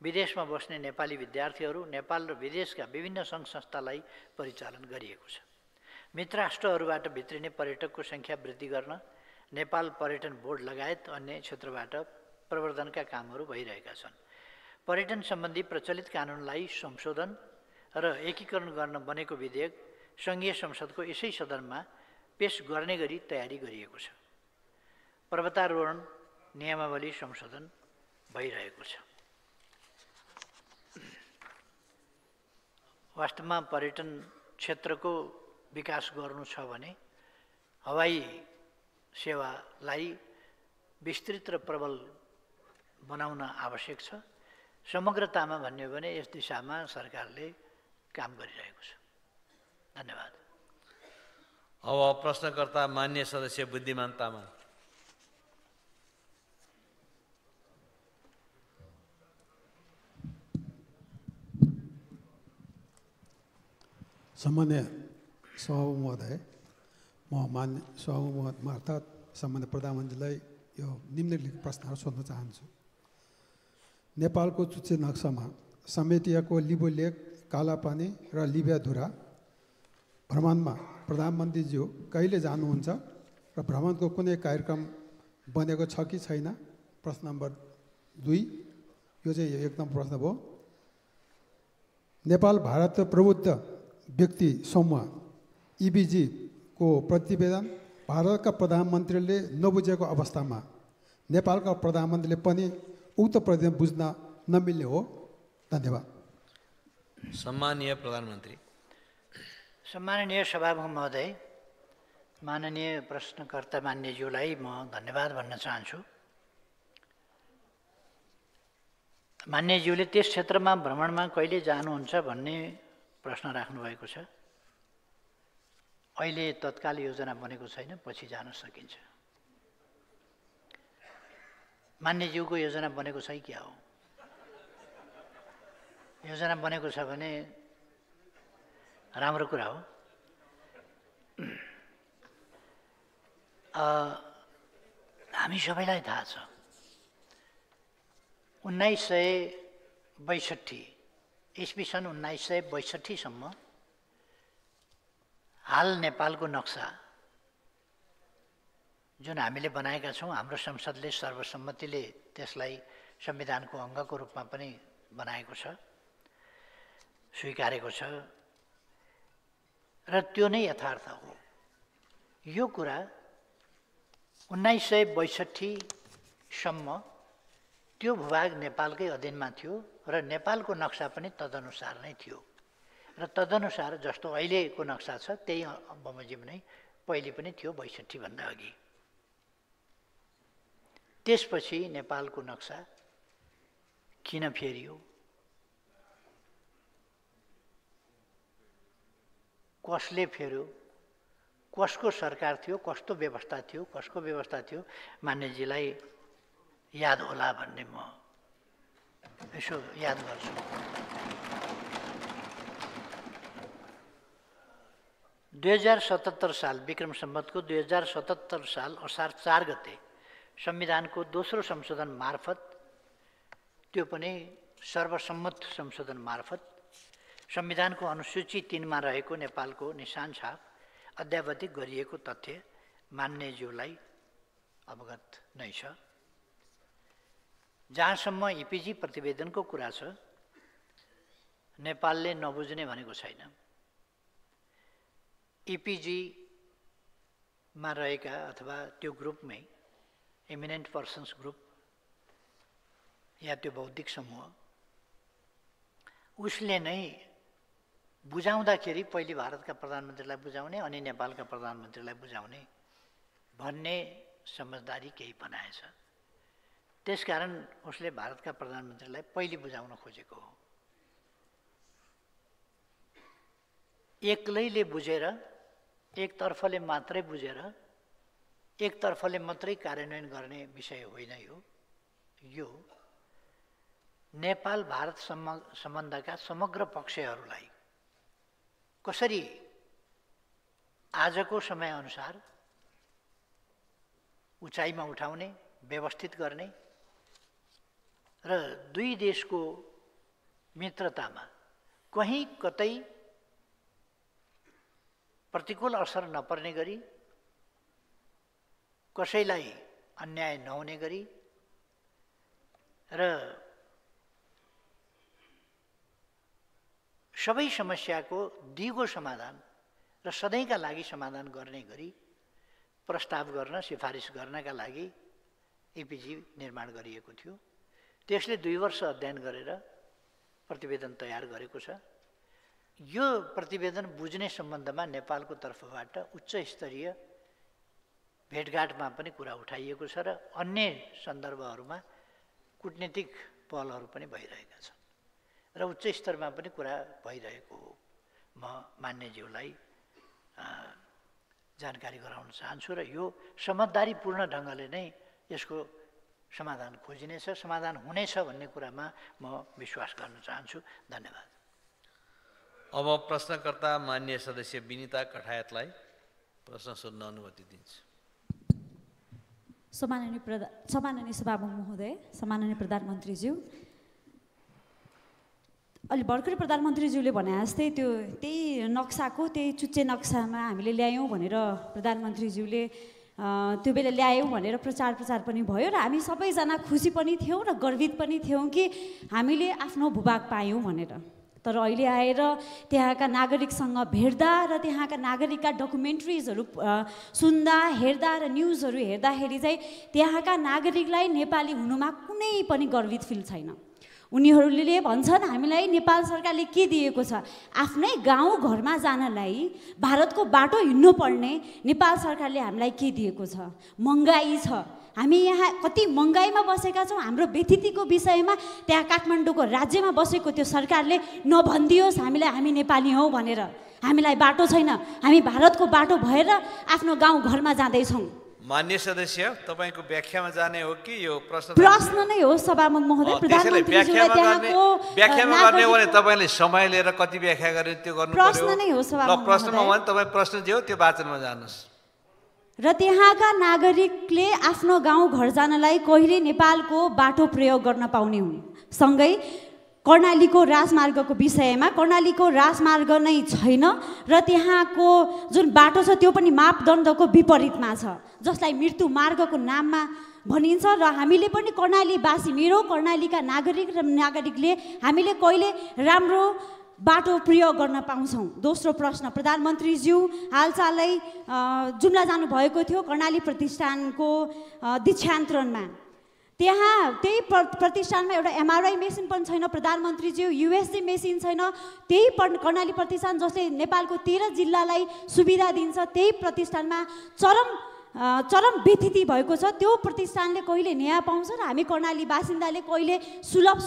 विदेशमा बस्ने नेपाली विद्यार्थीहरू, नेपाल र विदेशका विभिन्न सङ्घ संस्थालाई परिचालन गरिएको छ। मित्र राष्ट्रहरूबाट भित्रिने पर्यटकको सङ्ख्या वृद्धि गर्न नेपाल पर्यटन बोर्ड लगायत अन्य क्षेत्रबाट प्रवर्धनका कामहरू भइरहेका छन्। पर्यटन सम्बन्धी प्रचलित कानुनलाई संशोधन र एकीकरण गर्न बनेको विधेयक सङ्घीय संसदको यसै सदनमा पेश गर्ने गरी तयारी गरिएको छ। पर्वतारोहण नियमावली संशोधन भइरहेको छ। वास्तवमा पर्यटन क्षेत्रको विकास गर्नु छ भने हवाई सेवालाई विस्तृत र प्रबल बनाउन आवश्यक छ। समग्रतामा भन्यो भने यस दिशामा सरकारले काम गरिरहेको छ। धन्यवाद। अब प्रश्नकर्ता मान्य सदस्य बुद्धिमान तामाङ। सामान्य सभापति महोदय, म मान्य सभापति मार्फत सामान्य प्रधानमन्त्रीलाई यो निम्नलिखित प्रश्नहरू सोध्न चाहन्छु। नेपालको चुच्चे नक्सामा समेटिएको लिबो लेक, कालापानी र लिबियाधुरा भ्रमणमा प्रधानमन्त्रीज्यू कहिले जानुहुन्छ र भ्रमणको कुनै कार्यक्रम बनेको छ कि छैन? प्रश्न नम्बर 2, यो चाहिँ एकदम प्रश्न भयो। नेपाल भारत प्रबुद्ध व्यक्ति समूह EBG को प्रतिवेदन भारतका प्रधानमन्त्रीले नबुझेको अवस्थामा नेपालका प्रधानमन्त्रीले पनि उक्त प्रतिवेदन बुझ्न नमिल्ने हो? धन्यवाद। सम्मानीय प्रधानमन्त्री। सम्माननीय सभामुख महोदय, माननीय प्रश्नकर्ता मान्यज्यूलाई म धन्यवाद भन्न चाहन्छु। मान्यज्यूले त्यस क्षेत्रमा भ्रमणमा कहिले जानुहुन्छ भन्ने प्रश्न राख्नुभएको छ। अहिले तत्काल योजना बनेको छैन, पछि जान सकिन्छ। मान्यज्यूको योजना बनेको छ कि क्या हो? योजना बनेको छ भने राम्रो कुरा हो। हामी सबैलाई थाहा छ 1962 ईस्वी सन् 1962 सम्म हाल नेपालको नक्सा जुन हामीले बनाएका छौँ, हाम्रो संसदले सर्वसम्मतिले त्यसलाई संविधानको अङ्गको रूपमा पनि बनाएको छ, स्वीकारेको छ र त्यो नै यथार्थ हो। यो कुरा 1962 सम्म त्यो भूभाग नेपालकै अधीनमा थियो र नेपालको नक्सा पनि तदनुसार नै थियो र तदनुसार जस्तो अहिलेको नक्सा छ त्यही बमोजिम नै पहिले पनि थियो 62 भन्दा अघि। त्यसपछि नेपालको नक्सा किन फेरियो? कसले फेर्यो? कसको सरकार थियो? कस्तो व्यवस्था थियो? कसको व्यवस्था थियो? मान्यजीलाई याद होला भन्ने म यसो याद गर्छु। साल विक्रम सम्वतको 2077 साल असार 4 गते संविधानको दोस्रो संशोधन मार्फत, त्यो पनि सर्वसम्मत संशोधन मार्फत संविधानको अनुसूची 3 मा रहेको नेपालको निशान छाप अद्यावधिक गरिएको तथ्य मान्यज्यूलाई अवगत नै छ। जहाँसम्म इपिजी प्रतिवेदनको कुरा छ, नेपालले नबुझ्ने भनेको छैन। इपिजीमा रहेका अथवा त्यो ग्रुपमै एमिनेन्ट पर्सन्स ग्रुप या त्यो बौद्धिक समूह उसले नै बुझाउँदाखेरि पहिले भारतका प्रधानमन्त्रीलाई बुझाउने अनि नेपालका प्रधानमन्त्रीलाई बुझाउने भन्ने समझदारी केही बनाएछ। त्यसकारण उसले भारतका प्रधानमन्त्रीलाई पहिले बुझाउन खोजेको हो। एक्लैले बुझेर, एकतर्फले मात्रै बुझेर, एकतर्फले मात्रै कार्यान्वयन गर्ने विषय होइन यो नेपाल भारत सम्बन्धका समग्र पक्षहरूलाई कसरी आजको समयअनुसार उचाइमा उठाउने, व्यवस्थित गर्ने र दुई देशको मित्रतामा कहीँ कतै प्रतिकूल असर नपर्ने गरी, कसैलाई अन्याय नहुने गरी र सबै समस्याको दिगो समाधान र सधैँका लागि समाधान गर्ने गरी प्रस्ताव गर्न, सिफारिस गर्नका लागि इपिजी निर्माण गरिएको थियो। त्यसले 2 वर्ष अध्ययन गरेर प्रतिवेदन तयार गरेको छ। यो प्रतिवेदन बुझ्ने सम्बन्धमा नेपालको तर्फबाट उच्च स्तरीय भेटघाटमा पनि कुरा उठाइएको छ र अन्य सन्दर्भहरूमा कूटनीतिक पहलहरू पनि भइरहेका छन् र उच्च स्तरमा पनि कुरा भइरहेको हो। म मान्यज्यूलाई जानकारी गराउन चाहन्छु र यो समझदारीपूर्ण ढङ्गले नै यसको समाधान खोजिनेछ, समाधान हुनेछ भन्ने कुरामा म विश्वास गर्न चाहन्छु। धन्यवाद। अब प्रश्नकर्ता मान्य सदस्य विनिता कठायतलाई प्रश्न सोध्न अनुमति दिन्छु। सम्माननीय सभामुख महोदय, सम्माननीय प्रधानमन्त्रीज्यू, अलि भर्खरै प्रधानमन्त्रीज्यूले भने जस्तै त्यही नक्साको त्यही चुच्चे नक्सामा हामीले ल्यायौँ भनेर प्रधानमन्त्रीज्यूले त्यो बेला ल्यायौँ भनेर प्रचार पनि भयो र हामी सबैजना खुसी पनि थियौँ र गर्वित पनि थियौँ कि हामीले आफ्नो भूभाग पायौँ भनेर। तर अहिले आएर त्यहाँका नागरिकसँग भेट्दा र त्यहाँका नागरिकका डकुमेन्ट्रिजहरू सुन्दा, हेर्दा र न्युजहरू हेर्दाखेरि चाहिँ त्यहाँका नागरिकलाई नेपाली हुनुमा कुनै पनि गर्वित फिल छैन। उनीहरूले भन्छन् हामीलाई नेपाल सरकारले के दिएको छ, आफ्नै गाउँ घरमा जानलाई भारतको बाटो हिँड्नु पर्ने नेपाल सरकारले हामीलाई के दिएको छ? महँगाई छ, हामी यहाँ कति महँगाईमा बसेका छौँ। हाम्रो व्यथितिको विषयमा त्यहाँ काठमाडौँको राज्यमा बसेको त्यो सरकारले नभनिदियोस् हामीलाई हामी नेपाली हौँ भनेर। हामीलाई बाटो छैन, हामी भारतको बाटो भएर आफ्नो गाउँ घरमा जाँदैछौँ। मान्य सदस्य, तपाईँको व्याख्यामा जाने हो कि यो प्रश्न नै हो सभामुख महोदय? व्याख्यामा गर्ने हो भने तपाईँले समय लिएर कति व्याख्या गर्ने त्यो गर्नु पर्यो। प्रश्न नै हो सभामुख महोदय। प्रश्नमा भने तपाईँ प्रश्न जे हो त्यो वाचनमा जानुहोस्। र त्यहाँका नागरिकले आफ्नो गाउँ घर जानलाई कहिले नेपालको बाटो प्रयोग गर्न पाउने हुने, सँगै कर्णालीको राजमार्गको विषयमा कर्णालीको राजमार्ग नै छैन र त्यहाँको जुन बाटो छ त्यो पनि मापदण्डको विपरीतमा छ, जसलाई मृत्यु मार्गको नाममा भनिन्छ। र हामीले पनि कर्णालीवासी, मेरो कर्णालीका नागरिकले हामीले कहिले राम्रो बाटो प्रयोग गर्न पाउँछौँ? दोस्रो प्रश्न, प्रधानमन्त्रीज्यू हालचालै जुम्ला जानुभएको थियो कर्णाली प्रतिष्ठानको दीक्षान्तरणमा। त्यहाँ त्यही प्रतिष्ठानमा एउटा एमआरआई मेसिन पनि छैन प्रधानमन्त्रीज्यू, युएसजी मेसिन छैन। त्यही कर्णाली प्रतिष्ठान जसले नेपालको 13 जिल्लालाई सुविधा दिन्छ, त्यही प्रतिष्ठानमा चरम व्यथिति भएको छ। त्यो प्रतिष्ठानले कहिले न्याय पाउँछ र हामी कर्णाली बासिन्दाले कहिले सुलभ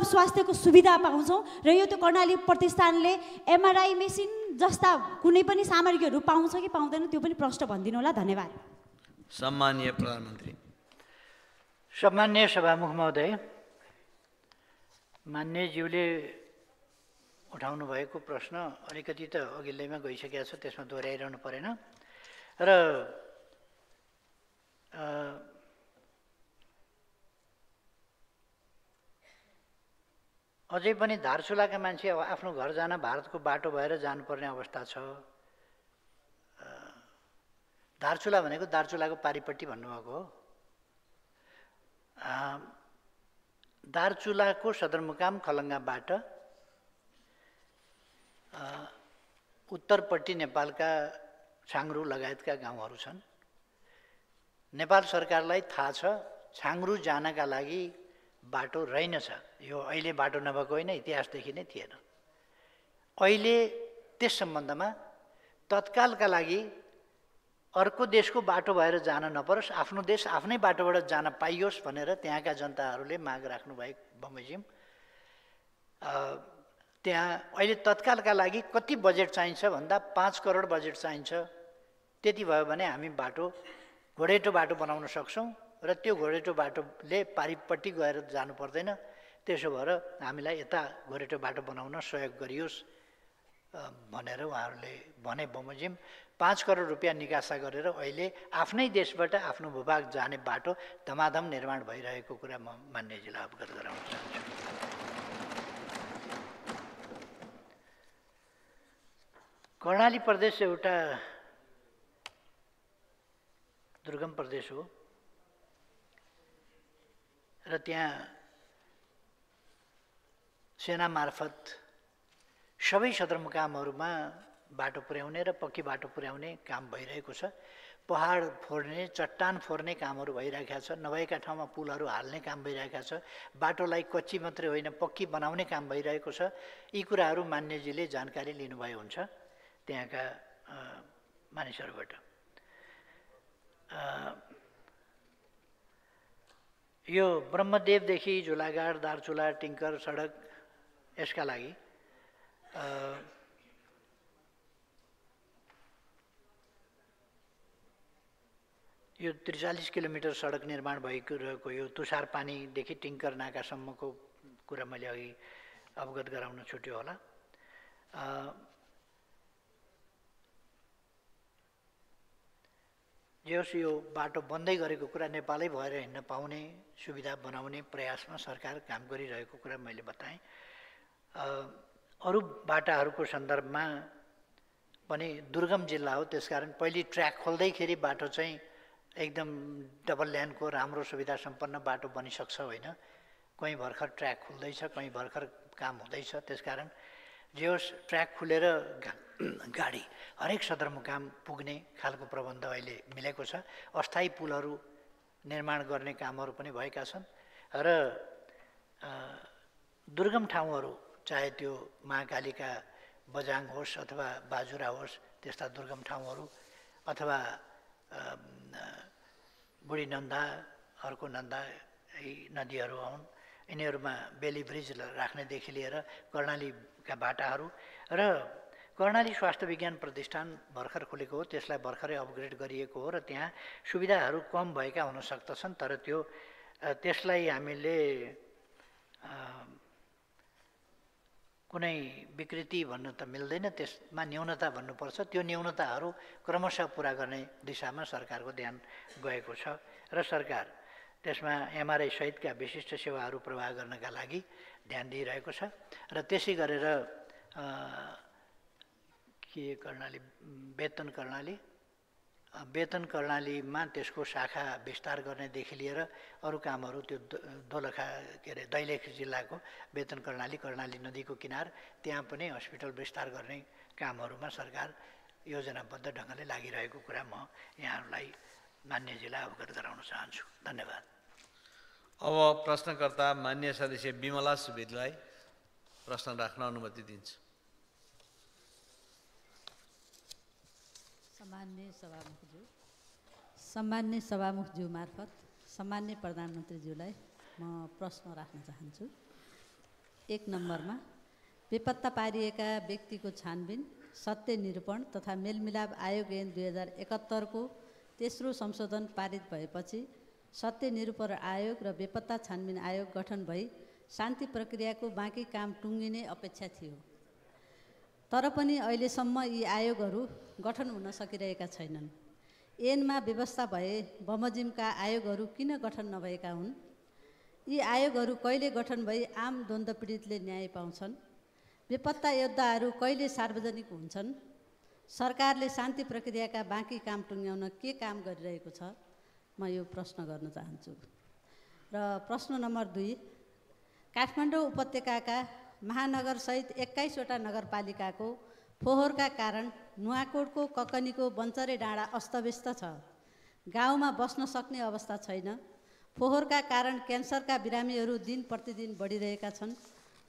स्वास्थ्यको सुविधा पाउँछौँ? र यो त्यो कर्णाली प्रतिष्ठानले एमआरआई मेसिन जस्ता कुनै पनि सामग्रीहरू पाउँछ कि पाउँदैन त्यो पनि प्रश्न भनिदिनु होला। धन्यवाद। सम्माननीय प्रधानमन्त्री। सम्माननीय सभामुख महोदय, मान्यज्यूले उठाउनु भएको प्रश्न अलिकति त अघिल्लैमा गइसकेको छ, त्यसमा दोहोऱ्याइरहनु परेन। र अझै पनि धारचुलाका मान्छे अब आफ्नो घर जान भारतको बाटो भएर जानुपर्ने अवस्था छ। धारचुला भनेको दार्चुलाको पारिपट्टि भन्नुभएको हो। दार्चुलाको सदरमुकाम खलङ्गाबाट उत्तरपट्टि नेपालका छाङ्रु लगायतका गाउँहरू छन्। नेपाल सरकारलाई थाहा छ छाङ्रु जानका लागि बाटो रहेनछ। यो अहिले बाटो नभएको होइन, इतिहासदेखि नै थिएन। अहिले त्यस सम्बन्धमा तत्कालका लागि अर्को देशको बाटो भएर जान नपरोस्, आफ्नो देश आफ्नै बाटोबाट जान पाइयोस् भनेर त्यहाँका जनताहरूले माग राख्नुभएको बमोजिम त्यहाँ अहिले तत्कालका लागि कति बजेट चाहिन्छ भन्दा 5 करोड बजेट चाहिन्छ। त्यति भयो भने हामी बाटो घोडेटो बाटो बनाउन सक्छौँ र त्यो घोडेटो बाटोले पारिपट्टि गएर जानु पर्दैन। त्यसो भएर हामीलाई यता घोडेटो बाटो बनाउन सहयोग गरियोस् भनेर उहाँहरूले भने बमोजिम 5 करोड रुपियाँ निकासा गरेर अहिले आफ्नै देशबाट आफ्नो भूभाग जाने बाटो धमाधम निर्माण भइरहेको कुरा म मान्यजीलाई अवगत गराउन चाहन्छु। कर्णाली प्रदेश एउटा दुर्गम प्रदेश हो र त्यहाँ सेना मार्फत सबै सदरमुकामहरूमा बाटो पुर्याउने र पक्की बाटो पुर्याउने काम भइरहेको छ। पहाड फोर्ने, चट्टान फोर्ने कामहरू भइरहेका छ। नभएका ठाउँमा पुलहरू हाल्ने काम भइरहेका छ। बाटोलाई कच्ची मात्रै होइन पक्की बनाउने काम भइरहेको छ। यी कुराहरू मान्यजीले जानकारी लिनुभयो हुन्छ त्यहाँका मानिसहरूबाट। यो ब्रह्मदेवदेखि झुलागाड, दार्चुला, टिङ्कर सडक यसका लागि यो 43 किलोमिटर सडक निर्माण भइरहेको यो तुषार पानीदेखि टिङ्कर नाकासम्मको कुरा मैले अघि अवगत गराउन छुट्यो होला। जे होस् यो बाटो बन्दै गरेको कुरा नेपालै भएर हिँड्न पाउने सुविधा बनाउने प्रयासमा सरकार काम गरिरहेको कुरा मैले बताएँ। अरू बाटाहरूको सन्दर्भमा पनि दुर्गम जिल्ला हो, त्यसकारण पहिले ट्र्याक खोल्दैखेरि बाटो चाहिँ एकदम डबल ल्यानको राम्रो सुविधा सम्पन्न बाटो बनिसक्छ होइन। कहीँ भर्खर ट्र्याक खुल्दैछ, कहीँ भर्खर काम हुँदैछ। त्यसकारण जे होस् ट्र्याक खुलेर गाडी हरेक सदरमुकाम पुग्ने खालको प्रबन्ध अहिले मिलेको छ। अस्थायी पुलहरू निर्माण गर्ने कामहरू पनि भएका छन् र दुर्गम ठाउँहरू चाहे त्यो महाकालीका बजाङ होस् अथवा बाजुरा होस्, त्यस्ता दुर्गम ठाउँहरू अथवा बुढी नन्दा, अर्को नन्दा, यी नदीहरू हुन्, यिनीहरूमा बेली ब्रिज राख्नेदेखि लिएर कर्णालीका बाटाहरू र कर्णाली स्वास्थ्य विज्ञान प्रतिष्ठान भर्खर खुलेको हो, त्यसलाई भर्खरै अपग्रेड गरिएको हो र त्यहाँ सुविधाहरू कम भएका हुन सक्दछन्। तर त्यसलाई हामीले कुनै विकृति भन्न त मिल्दैन, त्यसमा न्यूनता भन्नुपर्छ। त्यो न्यूनताहरू क्रमशः पुरा गर्ने दिशामा सरकारको ध्यान गएको छ र सरकार त्यसमा एमआरआई सहितका विशिष्ट सेवाहरू प्रवाह गर्नका लागि ध्यान दिइरहेको छ र त्यसै गरेर वेतन कर्णालीमा त्यसको शाखा विस्तार गर्नेदेखि लिएर अरू कामहरू त्यो दोलखा दैलेख जिल्लाको वेतन कर्णाली नदीको किनार त्यहाँ पनि हस्पिटल विस्तार गर्ने कामहरूमा सरकार योजनाबद्ध ढङ्गले लागिरहेको कुरा म यहाँहरूलाई मान्यजीलाई अवगत गराउन चाहन्छु। धन्यवाद। अब प्रश्नकर्ता मान्य सदस्य बिमला सुवेदीलाई प्रश्न राख्न अनुमति दिन्छु। सम्मान्य सभामुखज्यू मार्फत सम्मान्य प्रधानमन्त्रीज्यूलाई म प्रश्न राख्न चाहन्छु। 1 नम्बरमा बेपत्ता पारिएका व्यक्तिको छानबिन, सत्य निरूपण तथा मेलमिलाप आयोग ऐन 2071 को तेस्रो संशोधन पारित भएपछि सत्य निरूपण आयोग र बेपत्ता छानबिन आयोग गठन भई शान्ति प्रक्रियाको बाँकी काम टुङ्गिने अपेक्षा थियो। तर पनि अहिलेसम्म यी आयोगहरू गठन हुन सकिरहेका छैनन्। ऐनमा व्यवस्था भए बमोजिमका आयोगहरू किन गठन नभएका हुन्? यी आयोगहरू कहिले गठन भई आम द्वन्द्व पीडितले न्याय पाउँछन्? बेपत्ता योद्धाहरू कहिले सार्वजनिक हुन्छन्? सरकारले शान्ति प्रक्रियाका बाँकी काम टुङ्ग्याउन के काम गरिरहेको छ? म यो प्रश्न गर्न चाहन्छु। र प्रश्न नम्बर 2, काठमाडौँ उपत्यकाका महानगरसहित 21वटा नगरपालिकाको फोहोरका कारण नुवाकोटको ककनीको बन्चरे डाँडा अस्तव्यस्त छ। गाउँमा बस्न सक्ने अवस्था छैन। फोहोरका कारण क्यान्सरका बिरामीहरू दिन प्रतिदिन बढिरहेका छन्।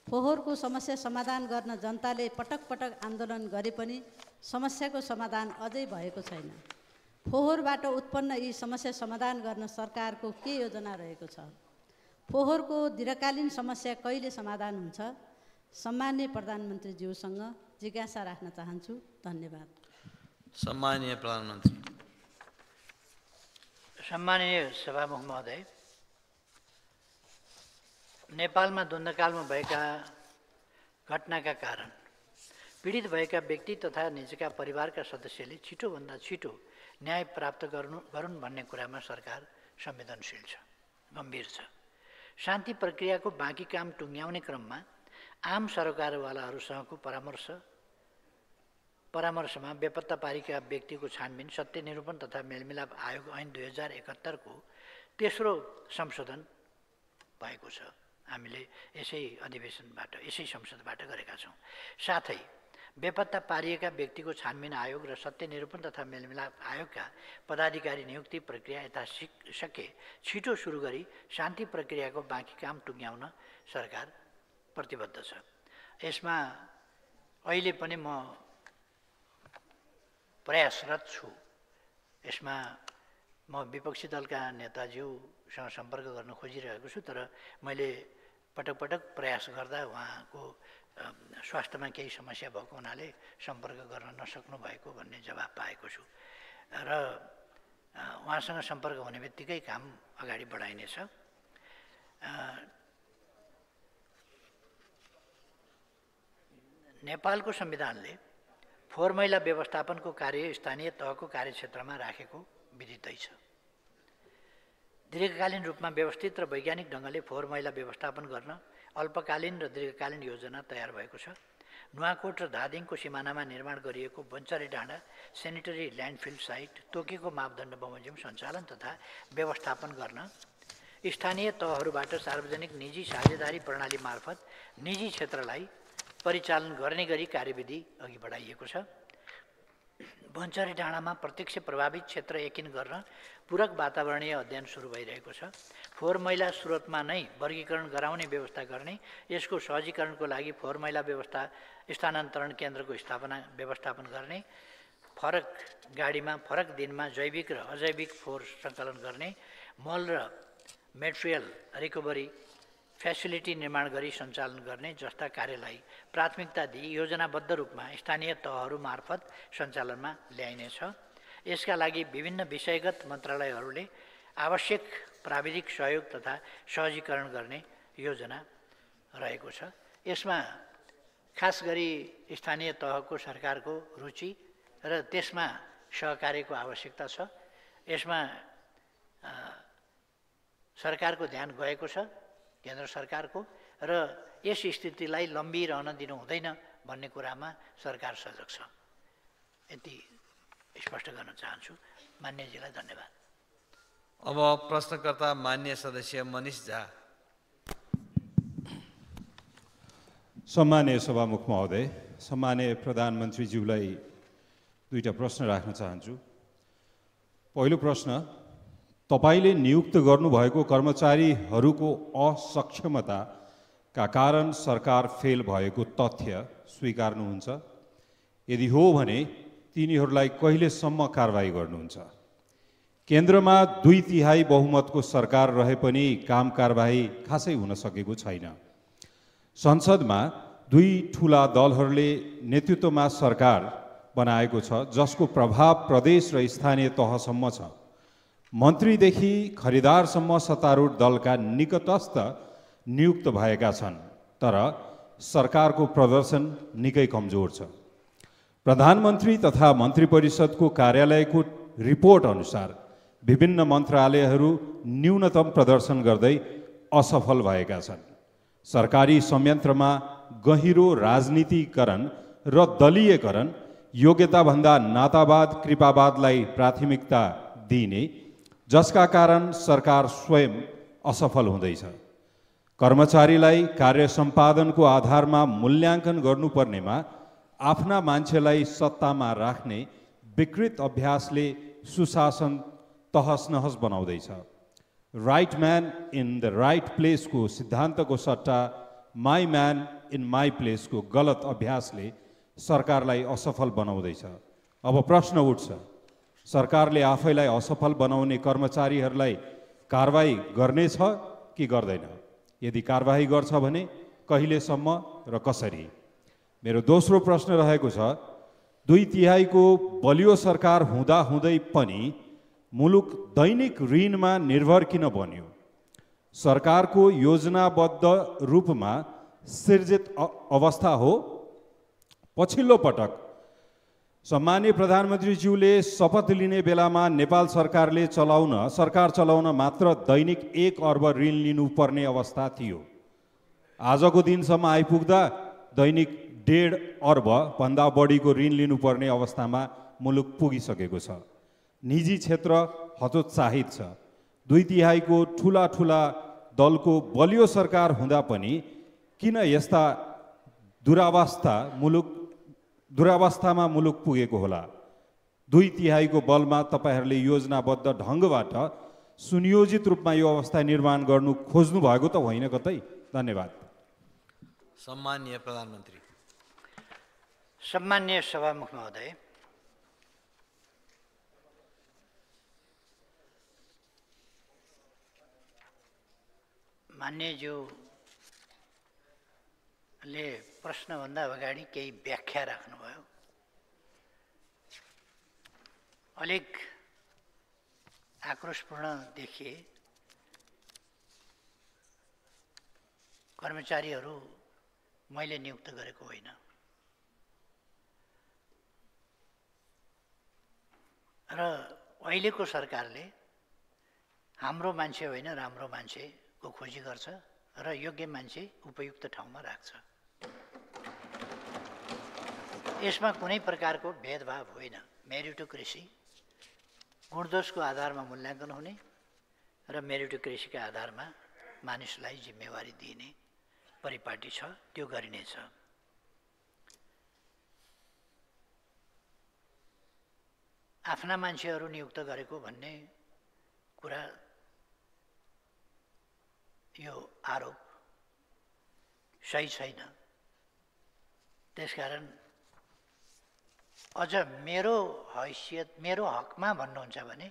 फोहोरको समस्या समाधान गर्न जनताले पटक पटक आन्दोलन गरे पनि समस्याको समाधान अझै भएको छैन। फोहोरबाट उत्पन्न यी समस्या समाधान गर्न सरकारको के योजना रहेको छ? फोहोरको दीर्घकालीन समस्या कहिले समाधान हुन्छ? सम्माननीय प्रधानमन्त्रीज्यूसँग जिज्ञासा राख्न चाहन्छु। धन्यवाद। सम्माननीय प्रधानमन्त्री। सम्माननीय सभामुख महोदय, नेपालमा द्वन्द्वकालमा भएका घटनाका कारण पीडित भएका व्यक्ति तथा निजका परिवारका सदस्यले छिटोभन्दा छिटो न्याय प्राप्त गरून् भन्ने कुरामा सरकार संवेदनशील छ, गम्भीर छ। शान्ति प्रक्रियाको बाँकी काम टुङ्ग्याउने क्रममा आम सरोकारवालाहरूसँगको परामर्शमा बेपत्ता पारेका व्यक्तिको छानबिन, सत्य निरूपण तथा मेलमिलाप आयोग ऐन 2071 को तेस्रो संशोधन भएको छ। हामीले यसै अधिवेशनबाट, यसै संसदबाट गरेका छौँ। साथै बेपत्ता पारिएका व्यक्तिको छानबिन आयोग र सत्य निरूपण तथा मेलमिलाप आयोगका पदाधिकारी नियुक्ति प्रक्रिया यथाशक्य छिटो सुरु गरी शान्ति प्रक्रियाको बाँकी काम टुङ्ग्याउन सरकार प्रतिबद्ध छ। यसमा अहिले पनि म प्रयासरत छु। यसमा म विपक्षी दलका नेताज्यूसँग सम्पर्क गर्न खोजिरहेको छु, तर मैले पटक पटक प्रयास गर्दा उहाँको स्वास्थ्यमा केही समस्या भएको हुनाले सम्पर्क गर्न नसक्नु भएको भन्ने जवाब पाएको छु र उहाँसँग सम्पर्क हुने बित्तिकै काम अगाडि बढाइनेछ। नेपालको संविधानले फोहोर मैला व्यवस्थापनको कार्य स्थानीय तहको कार्यक्षेत्रमा राखेको विदितै छ। दीर्घकालीन रूपमा व्यवस्थित र वैज्ञानिक ढङ्गले फोहोर मैला व्यवस्थापन गर्न अल्पकालीन र दीर्घकालीन योजना तयार भएको छ। नुवाकोट र धादिङको सिमानामा निर्माण गरिएको बन्चरे डाँडा सेनिटरी ल्यान्डफिल साइट तोकेको मापदण्ड बमोजिम सञ्चालन तथा व्यवस्थापन गर्न स्थानीय तहहरूबाट सार्वजनिक निजी साझेदारी प्रणाली मार्फत निजी क्षेत्रलाई परिचालन गर्ने गरी कार्यविधि अघि बढाइएको छ। बन्चरे डाँडामा प्रत्यक्ष प्रभावित क्षेत्र एकिन गर्न पूरक वातावरणीय अध्ययन सुरु भइरहेको छ। फोहोर मैला स्रोतमा नै वर्गीकरण गराउने व्यवस्था गर्ने, यसको सहजीकरणको लागि फोहोर मैला स्थानान्तरण केन्द्रको व्यवस्थापन गर्ने, फरक गाडीमा फरक दिनमा जैविक र अजैविक फोहोर सङ्कलन गर्ने, मल र मेटेरियल रिकभरी फेसिलिटी निर्माण गरी सञ्चालन गर्ने जस्ता कार्यलाई प्राथमिकता दिई योजनाबद्ध रूपमा स्थानीय तहहरू मार्फत सञ्चालनमा ल्याइनेछ। यसका लागि विभिन्न विषयगत मन्त्रालयहरूले आवश्यक प्राविधिक सहयोग तथा सहजीकरण गर्ने योजना रहेको छ। यसमा खास गरी स्थानीय तहको सरकारको रुचि र त्यसमा सहकार्यको आवश्यकता छ। यसमा सरकारको ध्यान गएको छ, केन्द्र सरकारको, र यस स्थितिलाई लम्बिरहन दिनु हुँदैन भन्ने कुरामा सरकार सजग छ। यति स्पष्ट गर्न चाहन्छु। मान्यजीलाई धन्यवाद। अब प्रश्नकर्ता मान्य सदस्य मनिष झा। सम्माननीय सभामुख महोदय, सम्माननीय प्रधानमन्त्रीज्यूलाई दुईटा प्रश्न राख्न चाहन्छु। पहिलो प्रश्न, तपाईले नियुक्त गर्नुभएको कर्मचारीहरूको असक्षमताका कारण सरकार फेल भएको तथ्य स्वीकार्नुहुन्छ? यदि हो भने तिनीहरूलाई कहिलेसम्म कारबाही गर्नुहुन्छ? केन्द्रमा 2/3 बहुमतको सरकार रहे पनि काम कारबाही खासै हुन सकेको छैन। संसदमा 2 ठूला दलहरूले नेतृत्वमा सरकार बनाएको छ जसको प्रभाव प्रदेश र स्थानीय तहसम्म छ। मन्त्रीदेखि खरिदारसम्म सत्तारूढ दलका निकटस्थ नियुक्त भएका छन्, तर सरकारको प्रदर्शन निकै कमजोर छ। प्रधानमन्त्री तथा मन्त्री परिषदको कार्यालयको रिपोर्ट अनुसार विभिन्न मन्त्रालयहरू न्यूनतम प्रदर्शन गर्दै असफल भएका छन्। सरकारी संयन्त्रमा गहिरो राजनीतिकरण र दलीयकरण, योग्यताभन्दा नातावाद कृपावादलाई प्राथमिकता दिइने, जसका कारण सरकार स्वयं असफल हुँदैछ। कर्मचारीलाई कार्य सम्पादनको आधारमा मूल्याङ्कन गर्नुपर्नेमा आफ्ना मान्छेलाई सत्तामा राख्ने विकृत अभ्यासले सुशासन तहस नहस बनाउँदैछ। Right man in the right प्लेसको सिद्धान्तको सट्टा माई म्यान इन माई प्लेसको गलत अभ्यासले सरकारलाई असफल बनाउँदैछ। अब प्रश्न उठ्छ, सरकारले आफैलाई असफल बनाउने कर्मचारीहरूलाई कारबाही गर्नेछ कि गर्दैन? यदि कारबाही गर्छ भने कहिलेसम्म र कसरी? मेरो दोस्रो प्रश्न रहेको छ, 2/3 बलियो सरकार हुँदाहुँदै पनि मुलुक दैनिक ऋणमा निर्भर किन बन्यो? सरकारको योजनाबद्ध रूपमा सिर्जित अवस्था हो? पछिल्लो पटक सम्माननीय प्रधानमन्त्रीज्यूले शपथ लिने बेलामा नेपाल सरकार चलाउन मात्र दैनिक 1 अर्ब ऋण लिनुपर्ने अवस्था थियो। आजको दिनसम्म आइपुग्दा दैनिक 1.5 अर्ब भन्दा बढीको ऋण लिनुपर्ने अवस्थामा मुलुक पुगिसकेको छ। निजी क्षेत्र हतोत्साहित छ। 2/3 ठुला दलको बलियो सरकार हुँदा पनि किन यस्ता दुरावस्थामा मुलुक पुगेको होला? 2/3 बलमा तपाईहरूले योजनाबद्ध ढङ्गबाट सुनियोजित रूपमा यो अवस्था निर्माण गर्नु खोज्नु भएको त होइन कतै? धन्यवाद। सम्माननीय प्रधानमन्त्री। सम्माननीय सभामुख महोदय, मान्यज्यूले प्रश्नभन्दा अगाडि केही व्याख्या राख्नुभयो। अलिक आक्रोशपूर्ण देखिए। कर्मचारीहरू मैले नियुक्त गरेको होइन र अहिलेको सरकारले हाम्रो मान्छे होइन राम्रो मान्छेको खोजी गर्छ र योग्य मान्छे उपयुक्त ठाउँमा राख्छ। यसमा कुनै प्रकारको भेदभाव होइन। मेरिटोक्रेसी गुणदोषको आधारमा मूल्याङ्कन हुने र मेरिटोक्रेसीका आधारमा मानिसलाई जिम्मेवारी दिइने परिपाटी छ, त्यो गरिनेछ। आफ्ना मान्छेहरू नियुक्त गरेको भन्ने कुरा, यो आरोप सही छैन। त्यसकारण अझ मेरो हैसियत, मेरो हकमा भन्नुहुन्छ भने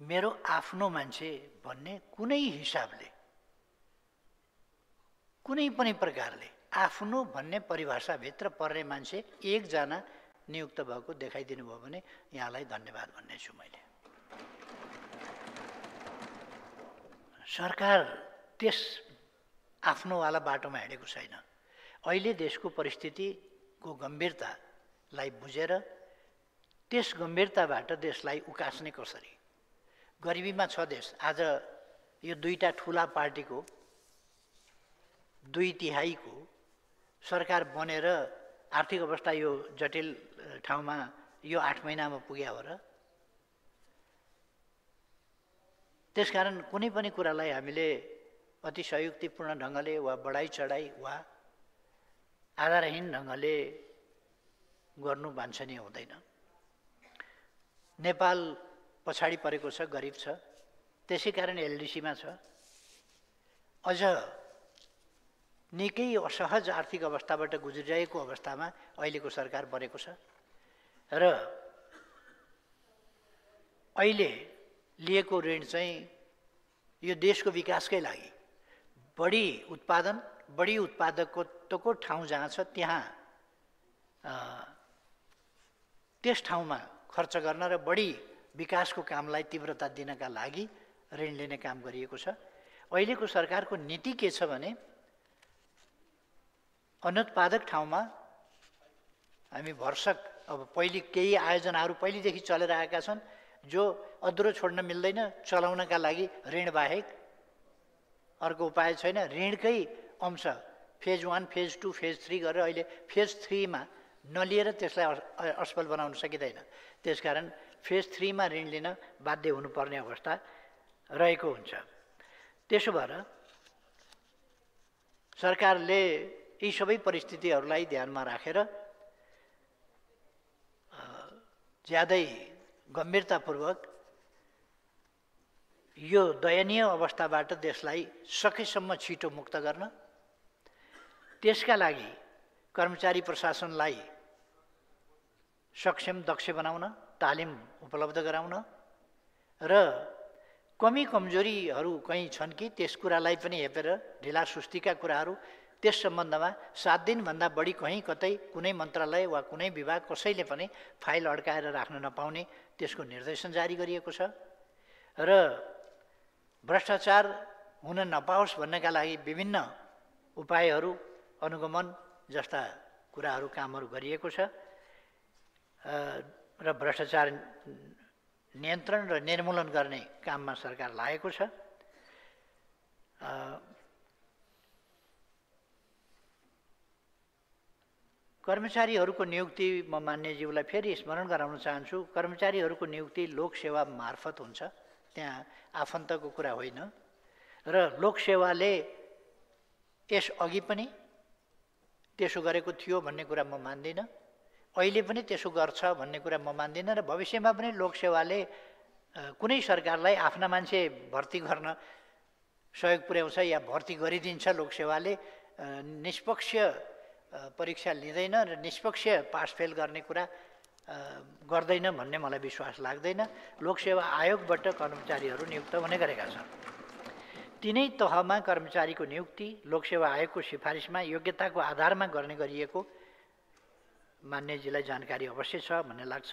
मेरो आफ्नो मान्छे भन्ने कुनै हिसाबले, कुनै पनि प्रकारले आफ्नो भन्ने परिभाषाभित्र पर्ने मान्छे एकजना नियुक्त भएको देखाइदिनु भयो भने यहाँलाई धन्यवाद भन्ने छु मैले। सरकार त्यस आफ्नोवाला बाटोमा हिँडेको छैन। अहिले देशको परिस्थितिको गम्भीरतालाई बुझेर त्यस गम्भीरताबाट देशलाई उकास्ने कसरी? गरिबीमा छ देश। आज यो दुईटा ठुला पार्टीको 2/3 सरकार बनेर आर्थिक अवस्था यो जटिल ठाउँमा यो 8 महिनामा पुग्यो हो र? त्यसकारण कुनै पनि कुरालाई हामीले अति संयुक्तिपूर्ण ढङ्गले वा बढाइ चढाइ वा आधारहीन ढङ्गले गर्नु वाञ्छनीय हुँदैन। नेपाल पछाडि परेको छ, गरिब छ, त्यसै कारण एलडिसीमा छ। अझ निकै असहज आर्थिक अवस्थाबाट गुज्रिरहेको अवस्थामा अहिलेको सरकार बनेको छ र अहिले लिएको ऋण चाहिँ यो देशको विकासकै लागि, बढी उत्पादन, बढी उत्पादकत्वको ठाउँ जहाँ छ त्यहाँ त्यस ठाउँमा खर्च गर्न र बढी विकासको कामलाई तीव्रता दिनका लागि ऋण लिने काम गरिएको छ। अहिलेको सरकारको नीति के छ भने अनुत्पादक ठाउँमा हामी भरसक, अब पहिले केही आयोजनाहरू पहिलेदेखि चलेर आएका छन् जो अधुरो छोड्न मिल्दैन, चलाउनका लागि ऋण बाहेक अर्को उपाय छैन। ऋणकै अंश फेज 1, फेज 2, फेज 3 गरेर अहिले फेज 3 मा नलिएर त्यसलाई असफल बनाउन सकिँदैन। त्यसकारण फेज 3 मा ऋण लिन बाध्य हुनुपर्ने अवस्था रहेको हुन्छ। त्यसो भएर सरकारले यी सबै परिस्थितिहरूलाई ध्यानमा राखेर ज्यादै गम्भीरतापूर्वक यो दयनीय अवस्थाबाट देशलाई सकेसम्म छिटो मुक्त गर्न, त्यसका लागि कर्मचारी प्रशासनलाई सक्षम दक्ष बनाउन, तालिम उपलब्ध गराउन र कमी कमजोरीहरू कहीँ छन् कि त्यस कुरालाई पनि हेपेर ढिला सुस्तीका कुराहरू त्यस सम्बन्धमा 7 दिनभन्दा बढी कहीँ कतै कुनै मन्त्रालय वा कुनै विभाग कसैले पनि फाइल अड्काएर राख्न नपाउने त्यसको निर्देशन जारी गरिएको छ र भ्रष्टाचार हुन नपाओस् भन्नका लागि विभिन्न उपायहरू अनुगमन जस्ता कुराहरू कामहरू गरिएको छ र भ्रष्टाचार नियन्त्रण र निर्मूलन गर्ने काममा सरकार लागेको छ। कर्मचारीहरूको नियुक्ति म मान्यज्यूलाई फेरि स्मरण गराउन चाहन्छु। कर्मचारीहरूको नियुक्ति लोकसेवा मार्फत हुन्छ, त्यहाँ आफन्तको कुरा होइन र लोकसेवाले यसअघि पनि त्यसो गरेको थियो भन्ने कुरा म मान्दिनँ, अहिले पनि त्यसो गर्छ भन्ने कुरा म मान्दिनँ र भविष्यमा पनि लोकसेवाले कुनै सरकारलाई आफ्ना मान्छे भर्ती गर्न सहयोग पुर्याउँछ या भर्ती गरिदिन्छ। लोकसेवाले निष्पक्ष परीक्षा लिँदैन र निष्पक्ष पासफेल गर्ने कुरा गर्दैन भन्ने मलाई विश्वास लाग्दैन। लोकसेवा आयोगबाट कर्मचारीहरू नियुक्त हुने गरेका छन्। तिनै तहमा कर्मचारीको नियुक्ति लोकसेवा आयोगको सिफारिसमा योग्यताको आधारमा गर्ने गरिएको मान्यजीलाई जानकारी अवश्य छ भन्ने लाग्छ।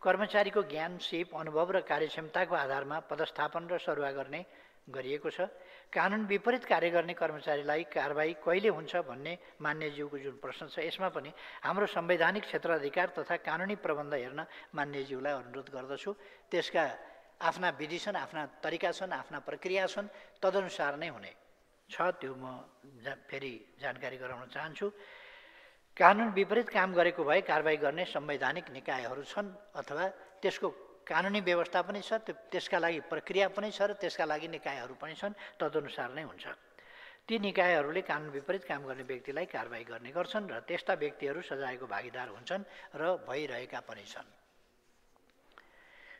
कर्मचारीको ज्ञान, सिप, अनुभव र कार्यक्षमताको आधारमा पदस्थापन र सरुवा गर्ने गरिएको छ। कानुन विपरीत कार्य गर्ने कर्मचारीलाई कारबाही कहिले हुन्छ भन्ने मान्यज्यूको जुन प्रश्न छ, यसमा पनि हाम्रो संवैधानिक क्षेत्राधिकार तथा कानुनी प्रबन्ध हेर्न मान्यज्यूलाई अनुरोध गर्दछु। त्यसका आफ्ना विधि छन्, आफ्ना तरिका छन्, आफ्ना प्रक्रिया छन्, तदनुसार नै हुने छ। त्यो म फेरि जानकारी गराउन चाहन्छु। कानुन विपरीत काम गरेको भए कारबाही गर्ने संवैधानिक निकायहरू छन् अथवा त्यसको कानुनी व्यवस्था पनि छ, त्यसका लागि प्रक्रिया पनि छ र त्यसका लागि निकायहरू पनि छन्, तदनुसार नै हुन्छ। ती निकायहरूले कानुन विपरीत काम गर्ने व्यक्तिलाई कारबाही गर्ने गर्छन् र त्यस्ता व्यक्तिहरू सजायको भागीदार हुन्छन् र भइरहेका पनि छन्।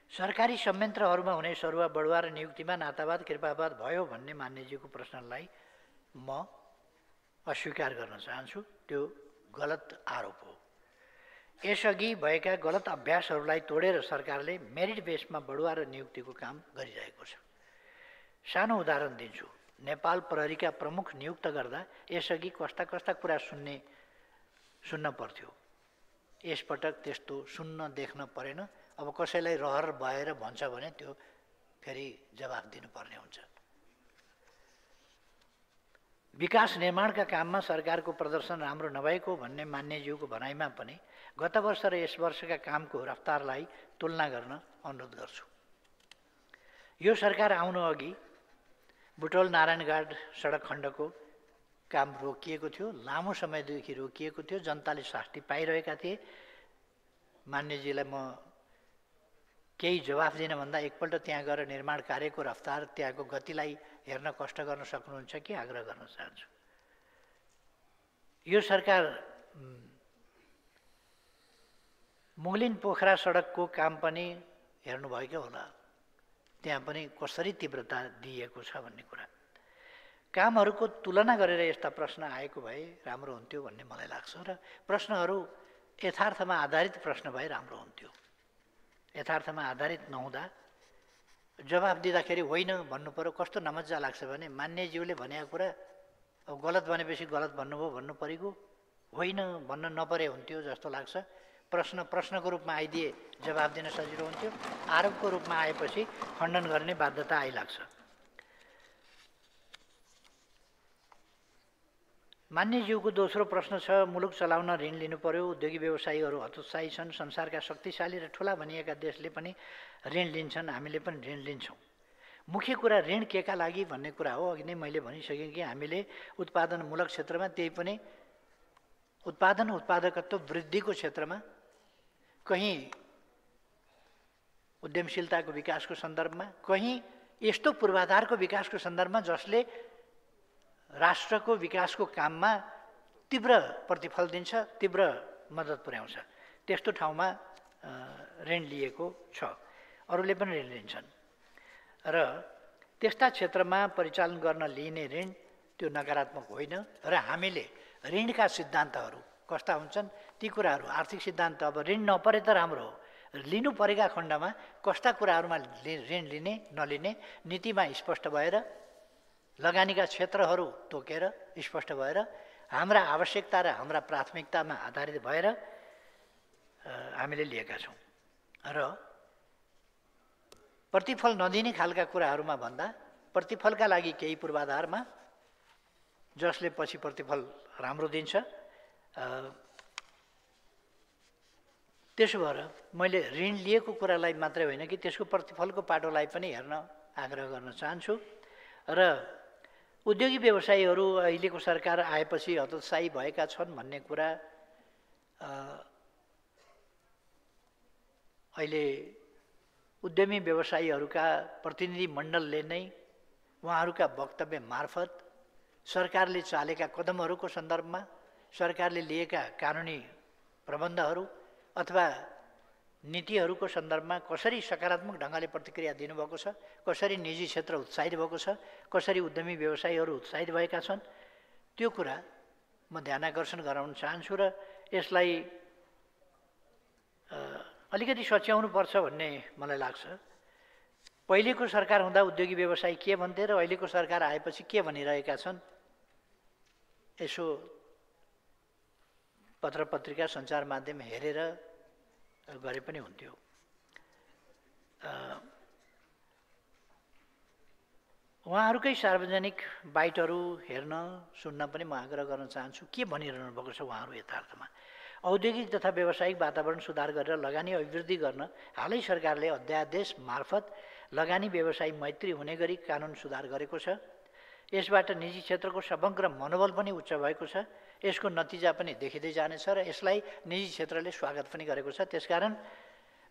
सरकारी संयन्त्रहरूमा हुने सरुवा बढुवा र नियुक्तिमा नातावाद कृपावाद भयो भन्ने मान्यजीको प्रश्नलाई म अस्वीकार गर्न चाहन्छु। त्यो गलत आरोप हो। यसअघि भएका गलत अभ्यासहरूलाई तोडेर सरकारले मेरिट बेसमा बढुवा र नियुक्तिको काम गरिरहेको छ। सानो उदाहरण दिन्छु। नेपाल प्रहरीका प्रमुख नियुक्त गर्दा यसअघि कस्ता कस्ता कुरा सुन्न पर्थ्यो, यसपटक त्यस्तो सुन्न देख्न परेन। अब कसैलाई रहर भएर भन्छ भने त्यो फेरि जवाफ दिनुपर्ने हुन्छ। विकास निर्माणका काममा सरकारको प्रदर्शन राम्रो नभएको भन्ने मान्यज्यूको भनाइमा पनि गत वर्ष र यस वर्षका कामको रफ्तारलाई तुलना गर्न अनुरोध गर्छु। यो सरकार आउनु अघि बुटोल नारायणघाट सडक खण्डको काम रोकिएको थियो, लामो समयदेखि रोकिएको थियो, जनताले शास्ति पाइरहेका थिए। मान्यजीलाई म केही जवाफ दिन भन्दा एकपल्ट त्यहाँ गएर निर्माण कार्यको रफ्तार, त्यहाँको गतिलाई हेर्न कष्ट गर्न सक्नुहुन्छ कि आग्रह गर्न चाहन्छु। यो सरकार मुगलिन पोखरा सडकको काम पनि हेर्नुभएको होला, त्यहाँ पनि कसरी तीव्रता दिएको छ भन्ने कुरा। कामहरूको तुलना गरेर यस्ता प्रश्न आएको भए राम्रो हुन्थ्यो भन्ने मलाई लाग्छ र प्रश्नहरू यथार्थमा आधारित प्रश्न भए राम्रो हुन्थ्यो। यथार्थमा आधारित नहुँदा जवाफ दिँदाखेरि होइन भन्नु पर्यो। कस्तो नमज्जा लाग्छ भने मान्यज्यूले भनेको कुरा अब गलत भनेपछि गलत भन्नुभयो भन्नु परेको, होइन भन्न नपरे हुन्थ्यो जस्तो लाग्छ। प्रश्नको रूपमा आइदिए जवाफ दिन सजिलो हुन्थ्यो, आरोपको रूपमा आएपछि खण्डन गर्ने बाध्यता आइलाग्छ। मान्यज्यूको दोस्रो प्रश्न छ, मुलुक चलाउन ऋण लिनु पर्यो, उद्योगी व्यवसायीहरू हतोत्साही छन्, संसारका शक्तिशाली र ठुला भनिएका देशले पनि ऋण लिन्छन्, हामीले पनि ऋण लिन्छौँ। मुख्य कुरा ऋण केका लागि भन्ने कुरा हो। अघि नै मैले भनिसकेँ कि हामीले उत्पादनमूलक क्षेत्रमा, त्यही पनि उत्पादकत्व वृद्धिको क्षेत्रमा, कहीँ उद्यमशीलताको विकासको सन्दर्भमा, कहीँ यस्तो पूर्वाधारको विकासको सन्दर्भमा जसले राष्ट्रको विकासको काममा तीव्र प्रतिफल दिन्छ, तीव्र मद्दत पुर्याउँछ, त्यस्तो ठाउँमा ऋण लिएको छ। अरूले पनि ऋण लिन्छन् र त्यस्ता क्षेत्रमा परिचालन गर्न लिइने ऋण त्यो नकारात्मक होइन। र हामीले ऋणका सिद्धान्तहरू कस्ता हुन्छन् ती कुराहरू, आर्थिक सिद्धान्त, अब ऋण नपरे त राम्रो हो, लिनु परेका खण्डमा कस्ता कुराहरूमा ऋण लिने नलिने नीतिमा स्पष्ट भएर, लगानीका क्षेत्रहरू तोकेर स्पष्ट भएर, हाम्रा आवश्यकता र हाम्रा प्राथमिकतामा आधारित भएर हामीले लिएका छौँ। र प्रतिफल नदिने खालका कुराहरूमा भन्दा प्रतिफलका लागि केही पूर्वाधारमा जसले पछि प्रतिफल राम्रो दिन्छ, त्यसो भएर मैले ऋण लिएको कुरालाई मात्रै होइन कि त्यसको प्रतिफलको पाटोलाई पनि हेर्न आग्रह गर्न चाहन्छु। र उद्योगी व्यवसायीहरू अहिलेको सरकार आएपछि हतोत्साही भएका छन् भन्ने कुरा अहिले उद्यमी व्यवसायीहरूका प्रतिनिधि मण्डलले नै उहाँहरूका वक्तव्य मार्फत सरकारले चालेका कदमहरूको सन्दर्भमा, सरकारले लिएका कानुनी प्रबन्धहरू अथवा नीतिहरूको सन्दर्भमा कसरी सकारात्मक ढङ्गले प्रतिक्रिया दिनुभएको छ, कसरी निजी क्षेत्र उत्साहित भएको छ, कसरी उद्यमी व्यवसायीहरू उत्साहित भएका छन्, त्यो कुरा म ध्यानाकर्षण गराउन चाहन्छु। र यसलाई अलिकति सच्याउनु पर्छ भन्ने मलाई लाग्छ। पहिलेको सरकार हुँदा उद्योगी व्यवसायी के भन्थे र अहिलेको सरकार आएपछि के भनिरहेका छन्, यसो पत्र पत्रिका सञ्चार माध्यम हेरेर गरे पनि हुन्थ्यो। उहाँहरूकै सार्वजनिक बाइटहरू हेर्न सुन्न पनि म आग्रह गर्न चाहन्छु के भनिरहनु भएको छ उहाँहरू यथार्थमा। औद्योगिक तथा व्यावसायिक वातावरण सुधार गरेर लगानी अभिवृद्धि गर्न हालै सरकारले अध्यादेश मार्फत लगानी व्यवसायी मैत्री हुने गरी कानुन सुधार गरेको छ। यसबाट निजी क्षेत्रको समग्र मनोबल पनि उच्च भएको छ। यसको नतिजा पनि देखिँदै जानेछ र यसलाई निजी क्षेत्रले स्वागत पनि गरेको छ। त्यसकारण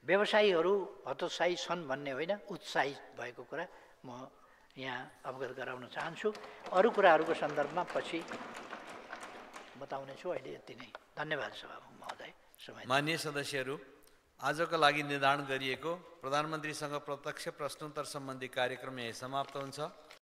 व्यवसायीहरू हतोत्साही छन् भन्ने होइन, उत्साहित भएको कुरा म यहाँ अवगत गराउन चाहन्छु। अरू कुराहरूको सन्दर्भमा पछि बताउनेछु। अहिले यति नै। धन्यवाद सभामुख महोदय। माननीय सदस्यहरू, आजको लागि निर्धारण गरिएको प्रधानमन्त्रीसँग प्रत्यक्ष प्रश्नोत्तर सम्बन्धी कार्यक्रम यही समाप्त हुन्छ।